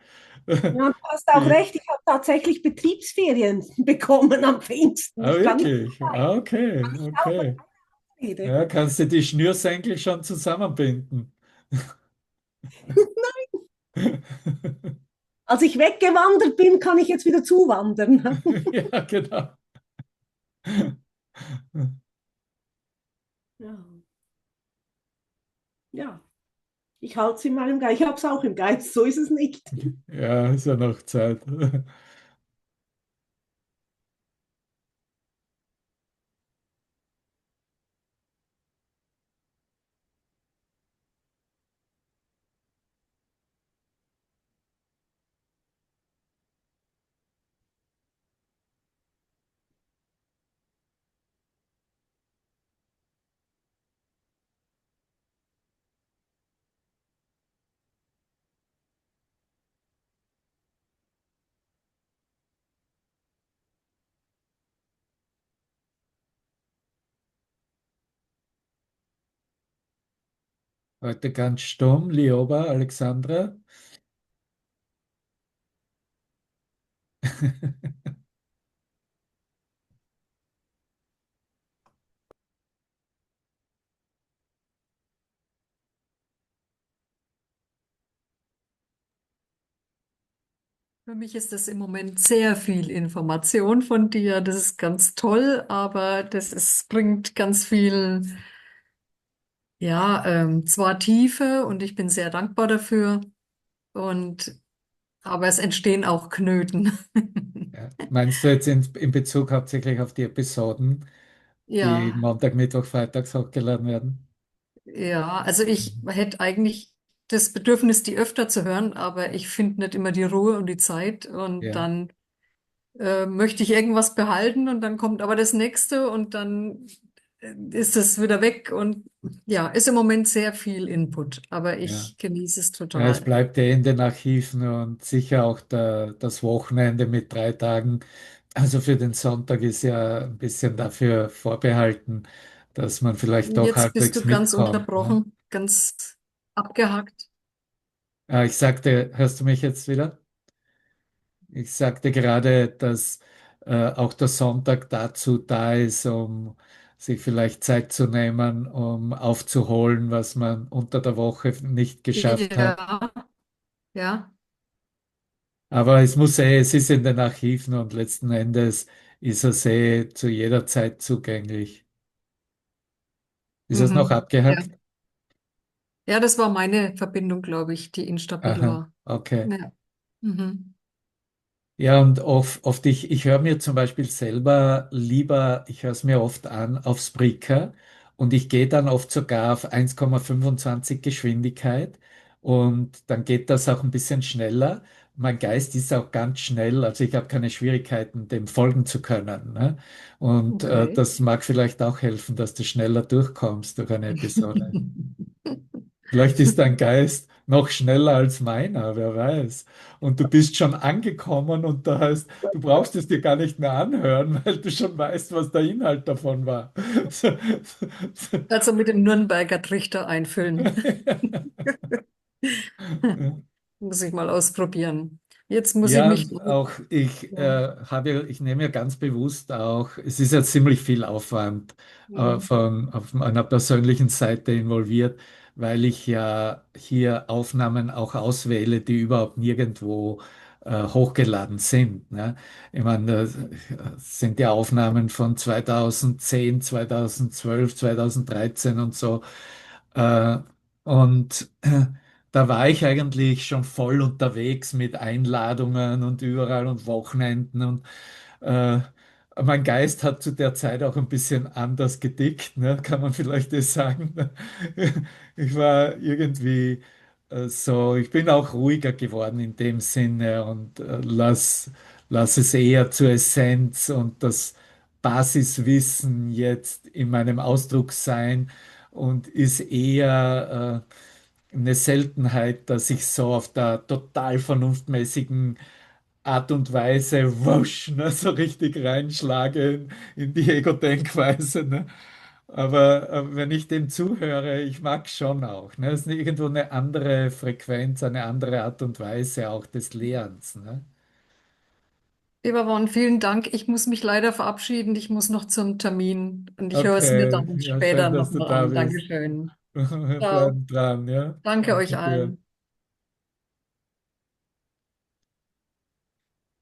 [SPEAKER 4] Ja, du hast auch
[SPEAKER 1] Die,
[SPEAKER 4] recht, ich habe tatsächlich Betriebsferien bekommen am Pfingsten.
[SPEAKER 1] ah,
[SPEAKER 4] Ich kann nicht
[SPEAKER 1] wirklich? Ah, okay,
[SPEAKER 4] auf
[SPEAKER 1] okay.
[SPEAKER 4] Rede.
[SPEAKER 1] Ja, kannst du die Schnürsenkel schon zusammenbinden?
[SPEAKER 4] Als ich weggewandert bin, kann ich jetzt wieder zuwandern.
[SPEAKER 1] Ja, genau.
[SPEAKER 4] Ja, ja. Ich halte es in meinem Geist. Ich habe es auch im Geist, so ist es nicht.
[SPEAKER 1] Ja, ist ja noch Zeit. Heute ganz stumm, Lioba, Alexandra.
[SPEAKER 6] Für mich ist das im Moment sehr viel Information von dir. Das ist ganz toll, aber bringt ganz viel, ja, zwar Tiefe und ich bin sehr dankbar dafür und, aber es entstehen auch Knöten.
[SPEAKER 1] Ja. Meinst du jetzt in Bezug hauptsächlich auf die Episoden, die
[SPEAKER 6] Ja,
[SPEAKER 1] Montag, Mittwoch, Freitags hochgeladen werden?
[SPEAKER 6] ja, also ich hätte eigentlich das Bedürfnis, die öfter zu hören, aber ich finde nicht immer die Ruhe und die Zeit und
[SPEAKER 1] Ja,
[SPEAKER 6] dann möchte ich irgendwas behalten und dann kommt aber das nächste und dann ist es wieder weg und ja, ist im Moment sehr viel Input, aber
[SPEAKER 1] ja.
[SPEAKER 6] ich genieße es
[SPEAKER 1] Ja, es
[SPEAKER 6] total.
[SPEAKER 1] bleibt in den Archiven und sicher auch das Wochenende mit 3 Tagen. Also für den Sonntag ist ja ein bisschen dafür vorbehalten, dass man vielleicht doch
[SPEAKER 6] Jetzt bist
[SPEAKER 1] halbwegs
[SPEAKER 6] du ganz
[SPEAKER 1] mitkommt. Ne?
[SPEAKER 6] unterbrochen, ganz abgehackt.
[SPEAKER 1] Ich sagte, hörst du mich jetzt wieder? Ich sagte gerade, dass auch der Sonntag dazu da ist, um sich vielleicht Zeit zu nehmen, um aufzuholen, was man unter der Woche nicht geschafft hat.
[SPEAKER 6] Ja, ja.
[SPEAKER 1] Aber es ist in den Archiven und letzten Endes ist es zu jeder Zeit zugänglich. Ist es noch
[SPEAKER 6] Mhm. Ja.
[SPEAKER 1] abgehackt?
[SPEAKER 6] Ja, das war meine Verbindung, glaube ich, die instabil
[SPEAKER 1] Aha,
[SPEAKER 6] war.
[SPEAKER 1] okay.
[SPEAKER 6] Ja. Mhm.
[SPEAKER 1] Ja, und oft ich höre mir zum Beispiel selber lieber, ich höre es mir oft an auf Spreaker und ich gehe dann oft sogar auf 1,25 Geschwindigkeit und dann geht das auch ein bisschen schneller. Mein Geist ist auch ganz schnell, also ich habe keine Schwierigkeiten, dem folgen zu können. Ne? Und
[SPEAKER 6] Okay.
[SPEAKER 1] das mag vielleicht auch helfen, dass du schneller durchkommst durch eine Episode. Vielleicht ist dein Geist noch schneller als meiner, wer weiß. Und du bist schon angekommen und da heißt, du brauchst es dir gar nicht mehr anhören, weil du schon weißt, was der Inhalt davon war.
[SPEAKER 6] Also mit dem Nürnberger Trichter einfüllen. Muss ich mal ausprobieren. Jetzt muss ich
[SPEAKER 1] Ja,
[SPEAKER 6] mich.
[SPEAKER 1] und auch
[SPEAKER 6] Ja.
[SPEAKER 1] ich nehme ja ganz bewusst auch, es ist ja ziemlich viel Aufwand
[SPEAKER 6] Mhm.
[SPEAKER 1] auf einer persönlichen Seite involviert, weil ich ja hier Aufnahmen auch auswähle, die überhaupt nirgendwo hochgeladen sind. Ne? Ich meine, das sind ja Aufnahmen von 2010, 2012, 2013 und so. Äh, und da war ich eigentlich schon voll unterwegs mit Einladungen und überall und Wochenenden und äh, mein Geist hat zu der Zeit auch ein bisschen anders gedickt, ne? Kann man vielleicht das sagen. Ich war irgendwie so, ich bin auch ruhiger geworden in dem Sinne und lass es eher zur Essenz und das Basiswissen jetzt in meinem Ausdruck sein und ist eher eine Seltenheit, dass ich so auf der total vernunftmäßigen Art und Weise wusch, ne, so richtig reinschlage in die Ego-Denkweise. Ne? Aber wenn ich dem zuhöre, ich mag schon auch. Ne? Es ist irgendwo eine andere Frequenz, eine andere Art und Weise auch des Lehrens. Ne?
[SPEAKER 6] Lieber Ron, vielen Dank. Ich muss mich leider verabschieden. Ich muss noch zum Termin und ich höre es mir
[SPEAKER 1] Okay,
[SPEAKER 6] dann
[SPEAKER 1] ja,
[SPEAKER 6] später
[SPEAKER 1] schön, dass du
[SPEAKER 6] nochmal
[SPEAKER 1] da
[SPEAKER 6] an.
[SPEAKER 1] bist.
[SPEAKER 6] Dankeschön.
[SPEAKER 1] Wir
[SPEAKER 6] Ciao.
[SPEAKER 1] bleiben dran, ja.
[SPEAKER 6] Danke euch
[SPEAKER 1] Danke dir.
[SPEAKER 6] allen.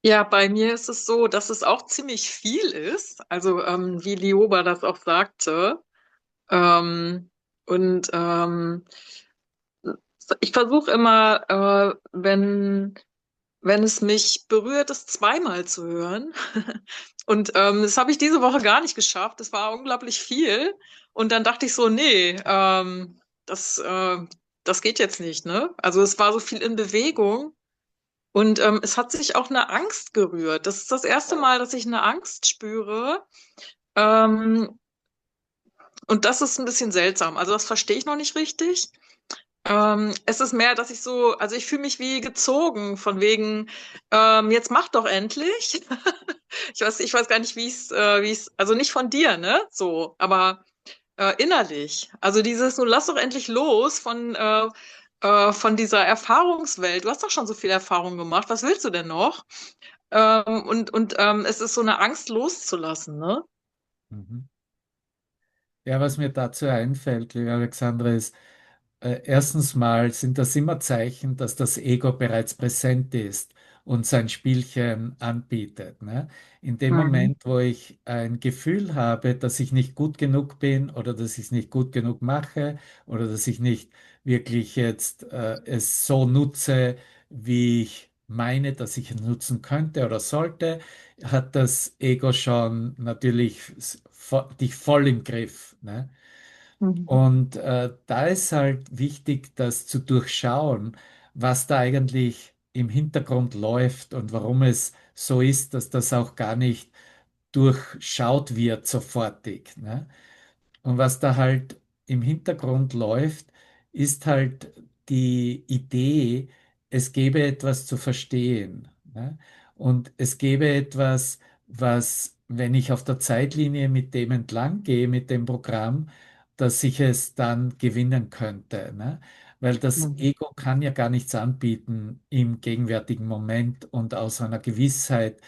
[SPEAKER 7] Ja, bei mir ist es so, dass es auch ziemlich viel ist. Also wie Lioba das auch sagte. Ähm, und ich versuche immer, wenn es mich berührt, es zweimal zu hören. Und das habe ich diese Woche gar nicht geschafft. Das war unglaublich viel. Und dann dachte ich so, nee, das geht jetzt nicht, ne? Also es war so viel in Bewegung. Und es hat sich auch eine Angst gerührt. Das ist das erste Mal, dass ich eine Angst spüre. Ähm, und das ist ein bisschen seltsam. Also das verstehe ich noch nicht richtig. Es ist mehr, dass ich so, also ich fühle mich wie gezogen, von wegen, jetzt mach doch endlich. Ich weiß gar nicht, wie es, also nicht von dir, ne? So, aber innerlich. Also dieses, nun lass doch endlich los von dieser Erfahrungswelt. Du hast doch schon so viel Erfahrung gemacht. Was willst du denn noch? Es ist so eine Angst loszulassen, ne?
[SPEAKER 1] Mhm. Ja, was mir dazu einfällt, liebe Alexandra, ist, erstens mal sind das immer Zeichen, dass das Ego bereits präsent ist und sein Spielchen anbietet. Ne? In dem
[SPEAKER 7] Mhm.
[SPEAKER 1] Moment, wo ich ein Gefühl habe, dass ich nicht gut genug bin oder dass ich es nicht gut genug mache oder dass ich nicht wirklich jetzt es so nutze, wie ich meine, dass ich es nutzen könnte oder sollte, hat das Ego schon natürlich dich voll im Griff. Ne?
[SPEAKER 7] Mhm.
[SPEAKER 1] Und da ist halt wichtig, das zu durchschauen, was da eigentlich im Hintergrund läuft und warum es so ist, dass das auch gar nicht durchschaut wird sofortig. Ne? Und was da halt im Hintergrund läuft, ist halt die Idee, es gäbe etwas zu verstehen. Ne? Und es gäbe etwas, was, wenn ich auf der Zeitlinie mit dem entlang gehe, mit dem Programm, dass ich es dann gewinnen könnte. Ne? Weil das
[SPEAKER 7] Mhm.
[SPEAKER 1] Ego kann ja gar nichts anbieten im gegenwärtigen Moment und aus einer Gewissheit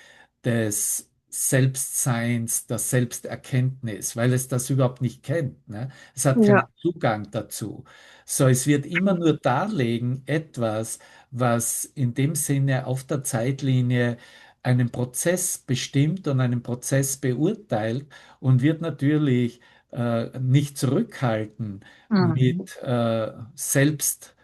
[SPEAKER 1] des Selbstseins, der Selbsterkenntnis, weil es das überhaupt nicht kennt. Ne? Es hat keinen
[SPEAKER 7] Ja.
[SPEAKER 1] Zugang dazu. So, es wird immer nur darlegen etwas, was in dem Sinne auf der Zeitlinie einen Prozess bestimmt und einen Prozess beurteilt und wird natürlich nicht zurückhalten
[SPEAKER 7] Mhm.
[SPEAKER 1] mit Selbst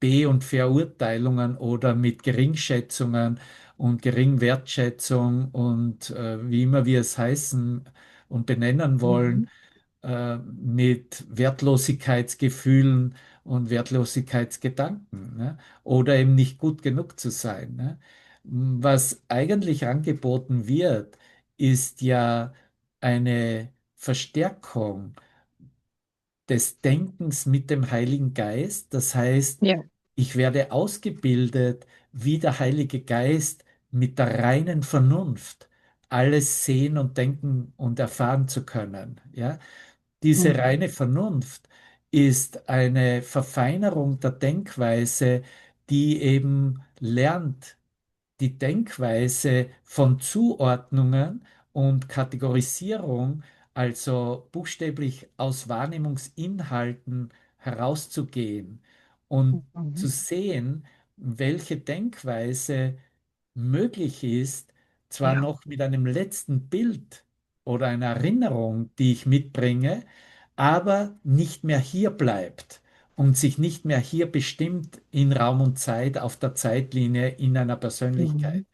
[SPEAKER 1] und Verurteilungen oder mit Geringschätzungen und Geringwertschätzung und wie immer wir es heißen und benennen wollen,
[SPEAKER 7] Mhm.
[SPEAKER 1] mit Wertlosigkeitsgefühlen und Wertlosigkeitsgedanken, ne? Oder eben nicht gut genug zu sein. Ne? Was eigentlich angeboten wird, ist ja eine Verstärkung des Denkens mit dem Heiligen Geist. Das heißt,
[SPEAKER 7] Ja.
[SPEAKER 1] ich werde ausgebildet, wie der Heilige Geist mit der reinen Vernunft alles sehen und denken und erfahren zu können. Ja? Diese
[SPEAKER 7] Mhm.
[SPEAKER 1] reine Vernunft ist eine Verfeinerung der Denkweise, die eben lernt, die Denkweise von Zuordnungen und Kategorisierung, also buchstäblich aus Wahrnehmungsinhalten herauszugehen und zu
[SPEAKER 4] Mhm.
[SPEAKER 1] sehen, welche Denkweise möglich ist, zwar
[SPEAKER 4] Ja.
[SPEAKER 1] noch mit einem letzten Bild oder einer Erinnerung, die ich mitbringe, aber nicht mehr hier bleibt und sich nicht mehr hier bestimmt in Raum und Zeit auf der Zeitlinie in einer Persönlichkeit.
[SPEAKER 4] Mhm.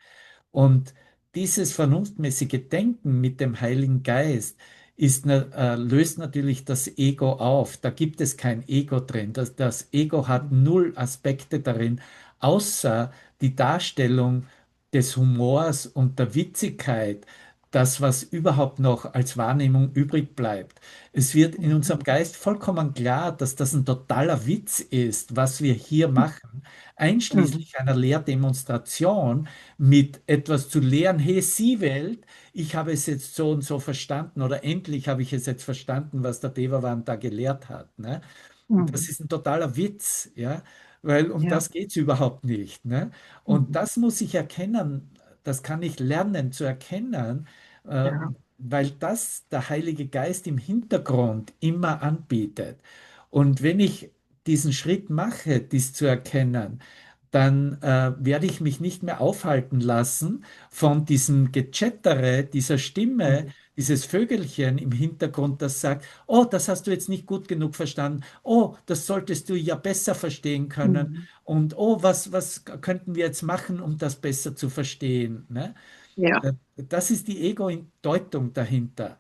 [SPEAKER 1] Und dieses vernunftmäßige Denken mit dem Heiligen Geist löst natürlich das Ego auf. Da gibt es kein Ego drin. Das Ego hat null Aspekte darin, außer die Darstellung des Humors und der Witzigkeit, das, was überhaupt noch als Wahrnehmung übrig bleibt. Es wird in
[SPEAKER 4] Mhm.
[SPEAKER 1] unserem Geist vollkommen klar, dass das ein totaler Witz ist, was wir hier machen,
[SPEAKER 4] Mhm.
[SPEAKER 1] einschließlich einer Lehrdemonstration mit etwas zu lehren, hey, Sie Welt, ich habe es jetzt so und so verstanden oder endlich habe ich es jetzt verstanden, was der Devavan da gelehrt hat. Ne? Das
[SPEAKER 4] Mhm.
[SPEAKER 1] ist ein totaler Witz, ja, weil um
[SPEAKER 4] Ja.
[SPEAKER 1] das geht es überhaupt nicht. Ne? Und
[SPEAKER 4] Mhm.
[SPEAKER 1] das muss ich erkennen, das kann ich lernen zu erkennen, äh,
[SPEAKER 4] Ja.
[SPEAKER 1] weil das der Heilige Geist im Hintergrund immer anbietet. Und wenn ich diesen Schritt mache, dies zu erkennen, dann werde ich mich nicht mehr aufhalten lassen von diesem Gechattere, dieser Stimme,
[SPEAKER 4] Mhm.
[SPEAKER 1] dieses Vögelchen im Hintergrund, das sagt, oh, das hast du jetzt nicht gut genug verstanden, oh, das solltest du ja besser verstehen können
[SPEAKER 4] Mhm.
[SPEAKER 1] und oh, was könnten wir jetzt machen, um das besser zu verstehen, ne?
[SPEAKER 7] Ja.
[SPEAKER 1] Das ist die Ego-Deutung dahinter.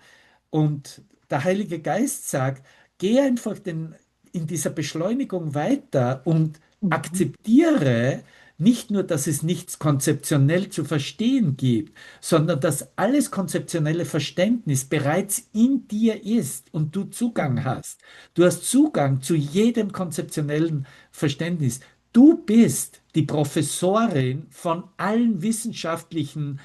[SPEAKER 1] Und der Heilige Geist sagt, geh einfach in dieser Beschleunigung weiter und
[SPEAKER 4] Mhm.
[SPEAKER 1] akzeptiere nicht nur, dass es nichts konzeptionell zu verstehen gibt, sondern dass alles konzeptionelle Verständnis bereits in dir ist und du Zugang
[SPEAKER 4] Mhm.
[SPEAKER 1] hast. Du hast Zugang zu jedem konzeptionellen Verständnis. Du bist die Professorin von allen wissenschaftlichen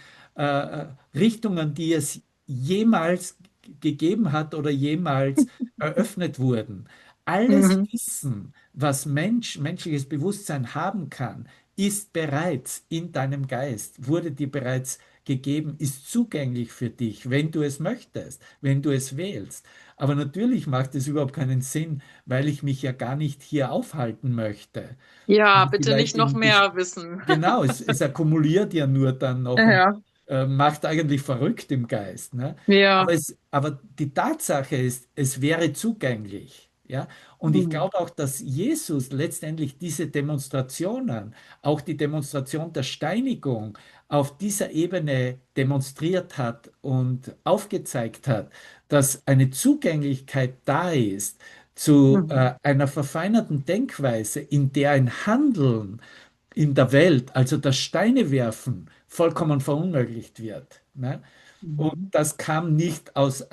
[SPEAKER 1] Richtungen, die es jemals gegeben hat oder jemals eröffnet wurden. Alles
[SPEAKER 7] Mhm.
[SPEAKER 1] Wissen, was menschliches Bewusstsein haben kann, ist bereits in deinem Geist, wurde dir bereits gegeben, ist zugänglich für dich, wenn du es möchtest, wenn du es wählst. Aber natürlich macht es überhaupt keinen Sinn, weil ich mich ja gar nicht hier aufhalten möchte.
[SPEAKER 7] Ja,
[SPEAKER 1] Also
[SPEAKER 7] bitte nicht
[SPEAKER 1] vielleicht
[SPEAKER 7] noch mehr wissen.
[SPEAKER 1] genau, es akkumuliert ja nur dann noch und
[SPEAKER 7] Ja,
[SPEAKER 1] macht eigentlich verrückt im Geist. Ne?
[SPEAKER 7] ja.
[SPEAKER 1] Aber die Tatsache ist, es wäre zugänglich. Ja? Und ich
[SPEAKER 4] Mhm.
[SPEAKER 1] glaube auch, dass Jesus letztendlich diese Demonstrationen, auch die Demonstration der Steinigung, auf dieser Ebene demonstriert hat und aufgezeigt hat, dass eine Zugänglichkeit da ist zu
[SPEAKER 4] Mhm.
[SPEAKER 1] einer verfeinerten Denkweise, in der ein Handeln in der Welt, also das Steinewerfen, vollkommen verunmöglicht wird. Ne? Und
[SPEAKER 4] Mhm.
[SPEAKER 1] das kam nicht aus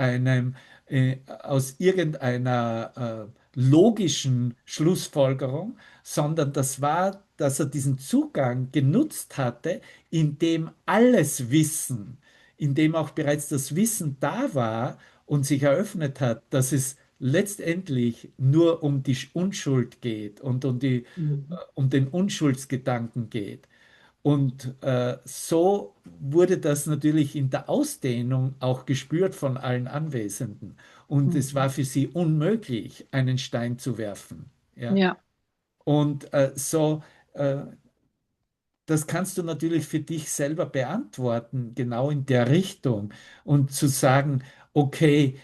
[SPEAKER 1] irgendeiner logischen Schlussfolgerung, sondern das war, dass er diesen Zugang genutzt hatte, in dem alles Wissen, in dem auch bereits das Wissen da war und sich eröffnet hat, dass es letztendlich nur um die Unschuld geht und
[SPEAKER 4] Mhm.
[SPEAKER 1] um den Unschuldsgedanken geht. Und so wurde das natürlich in der Ausdehnung auch gespürt von allen Anwesenden. Und es war
[SPEAKER 4] Mhm.
[SPEAKER 1] für sie unmöglich, einen Stein zu werfen. Ja?
[SPEAKER 7] Ja.
[SPEAKER 1] Und äh, das kannst du natürlich für dich selber beantworten, genau in der Richtung. Und zu sagen, okay,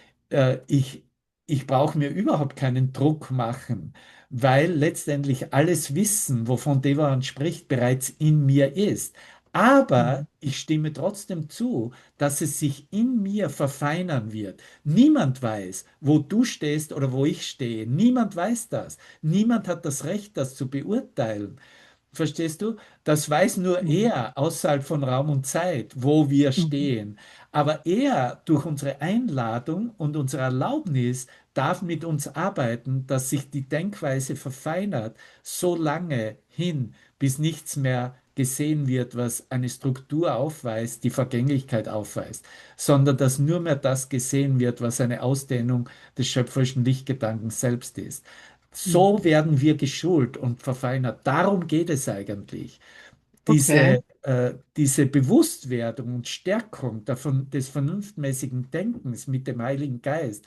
[SPEAKER 1] ich brauche mir überhaupt keinen Druck machen, weil letztendlich alles Wissen, wovon Devan spricht, bereits in mir ist. Aber
[SPEAKER 4] Mhm.
[SPEAKER 1] ich stimme trotzdem zu, dass es sich in mir verfeinern wird. Niemand weiß, wo du stehst oder wo ich stehe. Niemand weiß das. Niemand hat das Recht, das zu beurteilen. Verstehst du? Das weiß nur
[SPEAKER 4] Mhm.
[SPEAKER 1] er außerhalb von Raum und Zeit, wo wir
[SPEAKER 4] Mhm.
[SPEAKER 1] stehen. Aber er durch unsere Einladung und unsere Erlaubnis darf mit uns arbeiten, dass sich die Denkweise verfeinert, so lange hin, bis nichts mehr gesehen wird, was eine Struktur aufweist, die Vergänglichkeit aufweist, sondern dass nur mehr das gesehen wird, was eine Ausdehnung des schöpferischen Lichtgedankens selbst ist.
[SPEAKER 4] Mhm.
[SPEAKER 1] So werden wir geschult und verfeinert. Darum geht es eigentlich.
[SPEAKER 7] Okay.
[SPEAKER 1] Diese Bewusstwerdung und Stärkung des vernunftmäßigen Denkens mit dem Heiligen Geist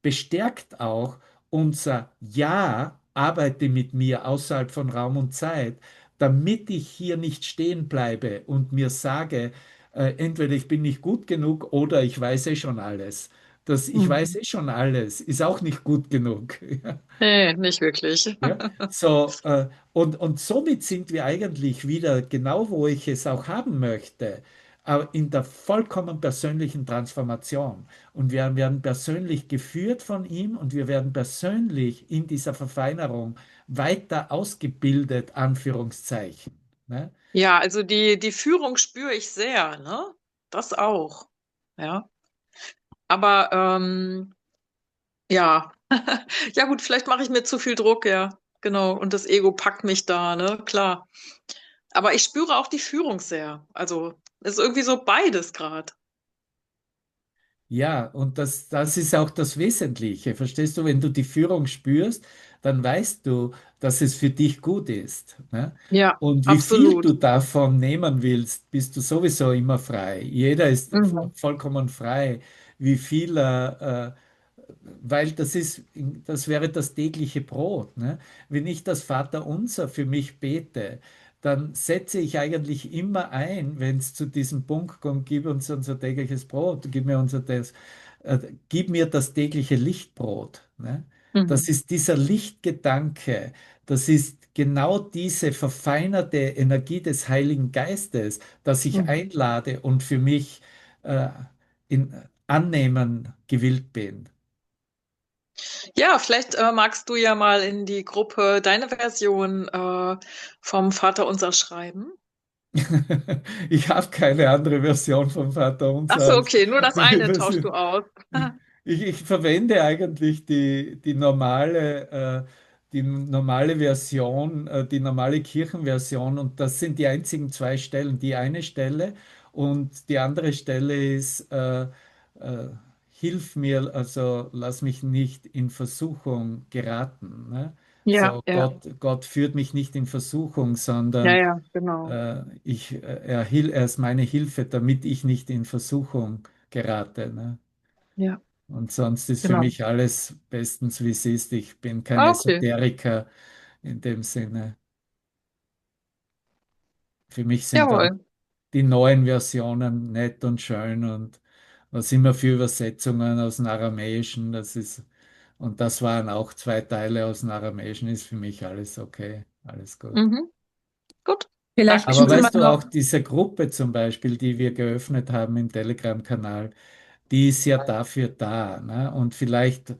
[SPEAKER 1] bestärkt auch unser Ja, arbeite mit mir außerhalb von Raum und Zeit, damit ich hier nicht stehen bleibe und mir sage, entweder ich bin nicht gut genug oder ich weiß eh schon alles. Das Ich weiß
[SPEAKER 6] Mhm.
[SPEAKER 1] eh schon alles ist auch nicht gut genug.
[SPEAKER 7] Nee, nicht wirklich.
[SPEAKER 1] Ja, so, und somit sind wir eigentlich wieder genau, wo ich es auch haben möchte, in der vollkommen persönlichen Transformation. Und wir werden persönlich geführt von ihm und wir werden persönlich in dieser Verfeinerung weiter ausgebildet, Anführungszeichen. Ne?
[SPEAKER 7] Ja, also die Führung spüre ich sehr, ne? Das auch. Ja. Aber ja. Ja gut, vielleicht mache ich mir zu viel Druck, ja. Genau. Und das Ego packt mich da, ne? Klar. Aber ich spüre auch die Führung sehr. Also ist irgendwie so beides gerade.
[SPEAKER 1] Ja, und das ist auch das Wesentliche. Verstehst du, wenn du die Führung spürst, dann weißt du, dass es für dich gut ist. Ne?
[SPEAKER 7] Ja,
[SPEAKER 1] Und wie viel du
[SPEAKER 7] absolut.
[SPEAKER 1] davon nehmen willst, bist du sowieso immer frei. Jeder ist
[SPEAKER 7] Mhm.
[SPEAKER 1] vollkommen frei, wie viel weil das wäre das tägliche Brot. Ne? Wenn ich das Vaterunser für mich bete, dann setze ich eigentlich immer ein, wenn es zu diesem Punkt kommt, gib uns unser tägliches Brot, gib mir das tägliche Lichtbrot. Ne? Das
[SPEAKER 7] Mhm.
[SPEAKER 1] ist dieser Lichtgedanke, das ist genau diese verfeinerte Energie des Heiligen Geistes, dass ich
[SPEAKER 7] Mhm.
[SPEAKER 1] einlade und für mich äh, in Annehmen gewillt bin.
[SPEAKER 7] Ja, vielleicht magst du ja mal in die Gruppe deine Version vom Vaterunser schreiben.
[SPEAKER 1] Ich habe keine andere Version vom Vater
[SPEAKER 7] Ach
[SPEAKER 1] Unser
[SPEAKER 7] so,
[SPEAKER 1] als
[SPEAKER 7] okay, nur das eine
[SPEAKER 1] das
[SPEAKER 7] tauschst
[SPEAKER 1] ist,
[SPEAKER 7] du aus.
[SPEAKER 1] ich verwende eigentlich die normale Version, die normale Kirchenversion und das sind die einzigen zwei Stellen. Die eine Stelle und die andere Stelle ist Hilf mir, also lass mich nicht in Versuchung geraten. Ne?
[SPEAKER 7] Ja,
[SPEAKER 1] So,
[SPEAKER 7] ja,
[SPEAKER 1] Gott führt mich nicht in Versuchung,
[SPEAKER 7] ja,
[SPEAKER 1] sondern
[SPEAKER 7] ja, genau.
[SPEAKER 1] er ist meine Hilfe, damit ich nicht in Versuchung gerate. Ne?
[SPEAKER 7] Ja,
[SPEAKER 1] Und sonst ist für
[SPEAKER 7] genau.
[SPEAKER 1] mich alles bestens, wie es ist. Ich bin kein
[SPEAKER 7] Ah, okay.
[SPEAKER 1] Esoteriker in dem Sinne. Für mich sind dann
[SPEAKER 7] Jawohl.
[SPEAKER 1] die neuen Versionen nett und schön und was immer für Übersetzungen aus dem Aramäischen, und das waren auch zwei Teile aus dem Aramäischen, ist für mich alles okay, alles gut.
[SPEAKER 7] Mhm. Gut.
[SPEAKER 3] Vielleicht
[SPEAKER 1] Aber
[SPEAKER 3] können Sie mal
[SPEAKER 1] weißt du,
[SPEAKER 7] Dankeschön.
[SPEAKER 3] noch,
[SPEAKER 1] auch diese Gruppe zum Beispiel, die wir geöffnet haben im Telegram-Kanal, die ist ja dafür da. Ne? Und vielleicht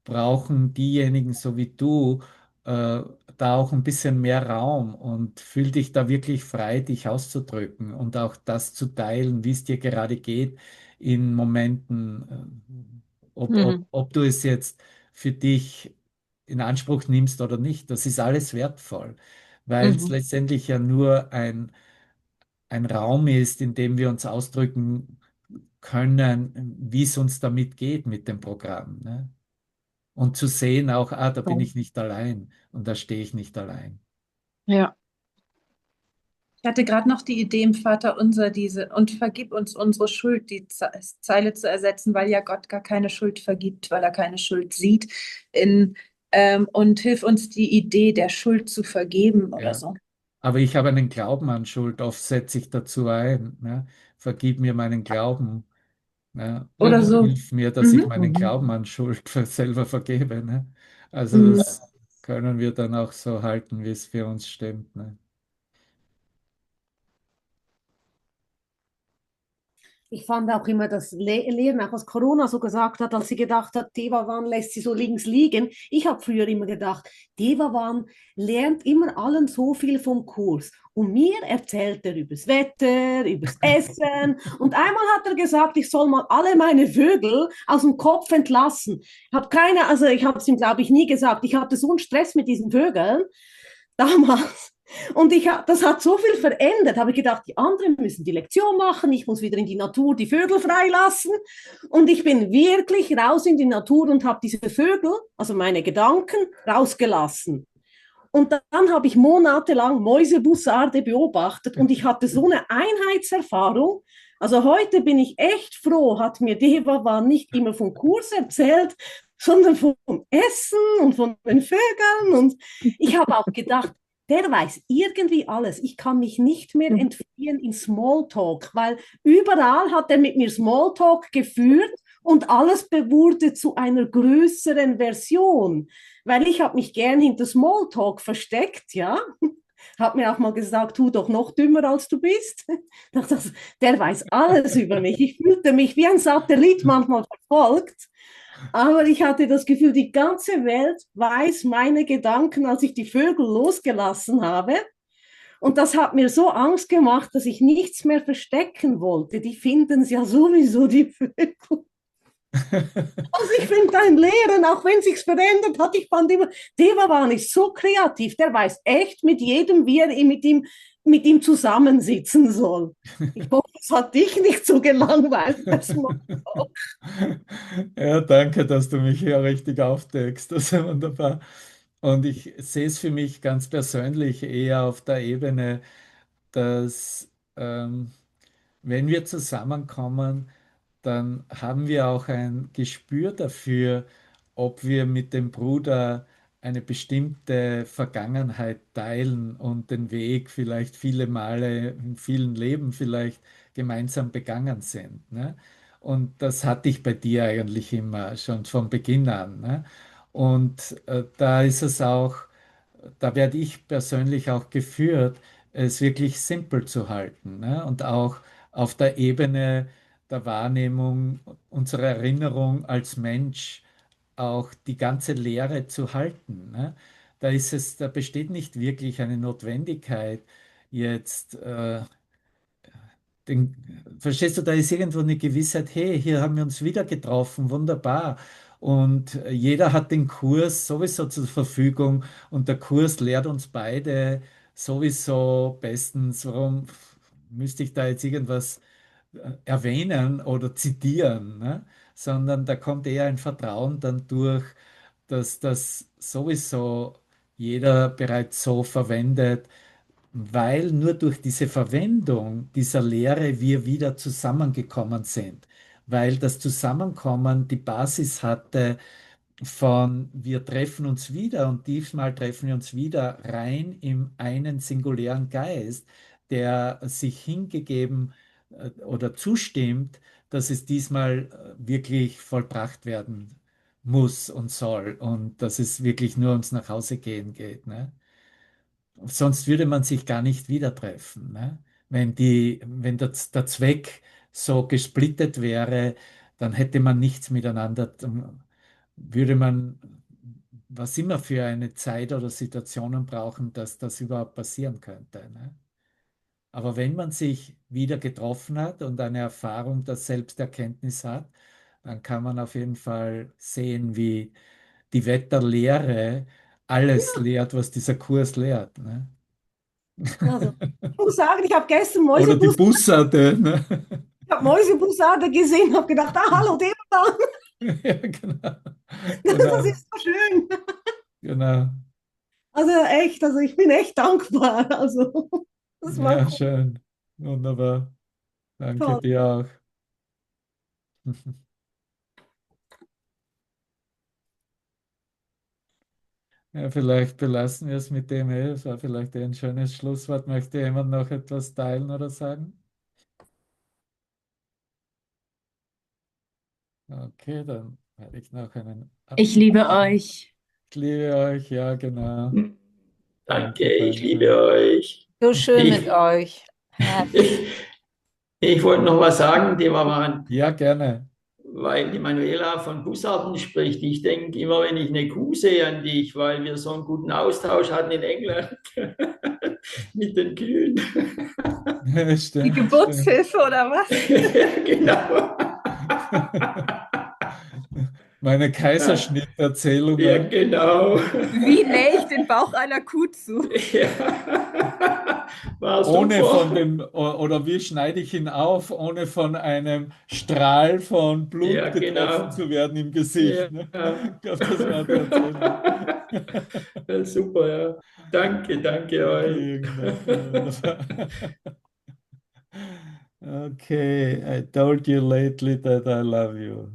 [SPEAKER 1] brauchen diejenigen so wie du da auch ein bisschen mehr Raum und fühl dich da wirklich frei, dich auszudrücken und auch das zu teilen, wie es dir gerade geht in Momenten,
[SPEAKER 7] Mhm.
[SPEAKER 1] ob du es jetzt für dich in Anspruch nimmst oder nicht. Das ist alles wertvoll, weil es
[SPEAKER 7] Mhm.
[SPEAKER 1] letztendlich ja nur ein Raum ist, in dem wir uns ausdrücken können, wie es uns damit geht mit dem Programm. Ne? Und zu sehen auch, da bin
[SPEAKER 7] So.
[SPEAKER 1] ich nicht allein und da stehe ich nicht allein.
[SPEAKER 7] Ja.
[SPEAKER 3] ich hatte gerade noch die Idee im Vater unser, diese, und vergib uns unsere Schuld, die Zeile zu ersetzen, weil ja Gott gar keine Schuld vergibt, weil er keine Schuld sieht. Und hilf uns die Idee der Schuld zu vergeben oder
[SPEAKER 1] Ja.
[SPEAKER 3] so.
[SPEAKER 1] Aber ich habe einen Glauben an Schuld, oft setze ich dazu ein. Ne? Vergib mir meinen Glauben. Ne?
[SPEAKER 3] Oder
[SPEAKER 1] Und
[SPEAKER 3] so.
[SPEAKER 1] hilf mir, dass ich
[SPEAKER 3] Mhm.
[SPEAKER 1] meinen
[SPEAKER 7] Mhm.
[SPEAKER 1] Glauben an Schuld selber vergebe. Ne? Also
[SPEAKER 3] Mhm.
[SPEAKER 1] das können wir dann auch so halten, wie es für uns stimmt. Ne?
[SPEAKER 4] Ich fand auch immer das Lehren, auch was Corona so gesagt hat, als sie gedacht hat, Devavan lässt sie so links liegen. Ich habe früher immer gedacht, Devavan lernt immer allen so viel vom Kurs. Und mir erzählt er übers Wetter, übers Essen. Und einmal hat er gesagt, ich soll mal alle meine Vögel aus dem Kopf entlassen. Ich habe keine, also ich habe es ihm, glaube ich, nie gesagt. Ich hatte so einen Stress mit diesen Vögeln damals. Und das hat so viel verändert. Habe ich gedacht, die anderen müssen die Lektion machen, ich muss wieder in die Natur die Vögel freilassen. Und ich bin wirklich raus in die Natur und habe diese Vögel, also meine Gedanken, rausgelassen. Und dann habe ich monatelang Mäusebussarde beobachtet und ich hatte so eine Einheitserfahrung. Also heute bin ich echt froh, hat mir Deva nicht immer vom Kurs erzählt, sondern vom Essen und von den Vögeln. Und ich habe auch gedacht, der weiß irgendwie alles. Ich kann mich nicht mehr entfliehen in Smalltalk, weil überall hat er mit mir Smalltalk geführt und alles wurde zu einer größeren Version, weil ich habe mich gern hinter Smalltalk versteckt, ja. Hat mir auch mal gesagt, tu doch noch dümmer, als du bist. Der weiß alles über mich. Ich fühlte mich wie ein Satellit manchmal verfolgt. Aber ich hatte das Gefühl, die ganze Welt weiß meine Gedanken, als ich die Vögel losgelassen habe. Und das hat mir so Angst gemacht, dass ich nichts mehr verstecken wollte. Die finden es ja sowieso, die Vögel. Also ich finde dein Lehren, auch wenn sich's verändert hat, ich fand immer, Deva war nicht so kreativ. Der weiß echt mit jedem, wie er mit ihm zusammensitzen soll. Ich hoffe, es hat dich nicht so gelangweilt.
[SPEAKER 1] Ja, danke, dass du mich hier richtig aufdeckst. Das ist ja wunderbar. Und ich sehe es für mich ganz persönlich eher auf der Ebene, dass wenn wir zusammenkommen, dann haben wir auch ein Gespür dafür, ob wir mit dem Bruder eine bestimmte Vergangenheit teilen und den Weg vielleicht viele Male in vielen Leben vielleicht gemeinsam begangen sind. Ne? Und das hatte ich bei dir eigentlich immer schon von Beginn an. Ne? Und da ist es auch, da werde ich persönlich auch geführt, es wirklich simpel zu halten, ne? Und auch auf der Ebene der Wahrnehmung, unserer Erinnerung als Mensch auch die ganze Lehre zu halten. Ne? Da besteht nicht wirklich eine Notwendigkeit, jetzt verstehst du, da ist irgendwo eine Gewissheit, hey, hier haben wir uns wieder getroffen, wunderbar. Und jeder hat den Kurs sowieso zur Verfügung und der Kurs lehrt uns beide sowieso bestens. Warum müsste ich da jetzt irgendwas erwähnen oder zitieren, ne? Sondern da kommt eher ein Vertrauen dann durch, dass das sowieso jeder bereits so verwendet, weil nur durch diese Verwendung dieser Lehre wir wieder zusammengekommen sind, weil das Zusammenkommen die Basis hatte von wir treffen uns wieder und diesmal treffen wir uns wieder rein im einen singulären Geist, der sich hingegeben oder zustimmt, dass es diesmal wirklich vollbracht werden muss und soll und dass es wirklich nur ums nach Hause gehen geht. Ne? Sonst würde man sich gar nicht wieder treffen. Ne? Wenn der Zweck so gesplittet wäre, dann hätte man nichts miteinander, dann würde man was immer für eine Zeit oder Situationen brauchen, dass das überhaupt passieren könnte. Ne? Aber wenn man sich wieder getroffen hat und eine Erfahrung der Selbsterkenntnis hat, dann kann man auf jeden Fall sehen, wie die Wetterlehre alles lehrt, was dieser Kurs lehrt. Ne?
[SPEAKER 4] Also, ich muss sagen, ich habe gestern
[SPEAKER 1] Oder die Bussarde. Ne?
[SPEAKER 4] Mäusebussarde gesehen, habe gedacht, ah, hallo, Deva.
[SPEAKER 1] Ja, genau.
[SPEAKER 4] Das
[SPEAKER 1] Genau,
[SPEAKER 4] ist so schön.
[SPEAKER 1] genau.
[SPEAKER 4] Also echt, also ich bin echt dankbar. Also, das war
[SPEAKER 1] Ja, schön. Wunderbar. Danke
[SPEAKER 4] toll.
[SPEAKER 1] dir auch. Ja, vielleicht belassen wir es mit dem. Es war vielleicht ein schönes Schlusswort. Möchte jemand noch etwas teilen oder sagen? Okay, dann werde ich noch einen
[SPEAKER 3] Ich
[SPEAKER 1] Abschluss.
[SPEAKER 3] liebe euch.
[SPEAKER 1] Ich liebe euch, ja, genau.
[SPEAKER 8] Danke,
[SPEAKER 1] Danke,
[SPEAKER 8] ich liebe
[SPEAKER 1] danke.
[SPEAKER 8] euch.
[SPEAKER 9] So schön mit
[SPEAKER 8] Ich,
[SPEAKER 9] euch. Herzlich.
[SPEAKER 8] ich wollte noch was sagen, die war,
[SPEAKER 1] Ja, gerne.
[SPEAKER 8] weil die Manuela von Bussarden spricht. Ich denke immer, wenn ich eine Kuh sehe an dich, weil wir so einen guten Austausch hatten in England mit den Kühen.
[SPEAKER 3] Die
[SPEAKER 1] Stimmt, stimmt.
[SPEAKER 3] Geburtshilfe oder was?
[SPEAKER 8] Genau.
[SPEAKER 1] Meine
[SPEAKER 8] Ja,
[SPEAKER 1] Kaiserschnitterzählungen.
[SPEAKER 8] genau.
[SPEAKER 3] Wie nähe ich den Bauch einer Kuh zu?
[SPEAKER 8] Ja, war
[SPEAKER 1] Ohne von
[SPEAKER 8] super.
[SPEAKER 1] oder wie schneide ich ihn auf, ohne von einem Strahl von Blut
[SPEAKER 8] Ja,
[SPEAKER 1] getroffen
[SPEAKER 8] genau.
[SPEAKER 1] zu werden im Gesicht.
[SPEAKER 8] Ja.
[SPEAKER 1] Ne? Ich glaube, das war die Erzählung.
[SPEAKER 8] Ja, super, ja. Danke, danke euch.
[SPEAKER 1] Okay, I told you lately that I love you.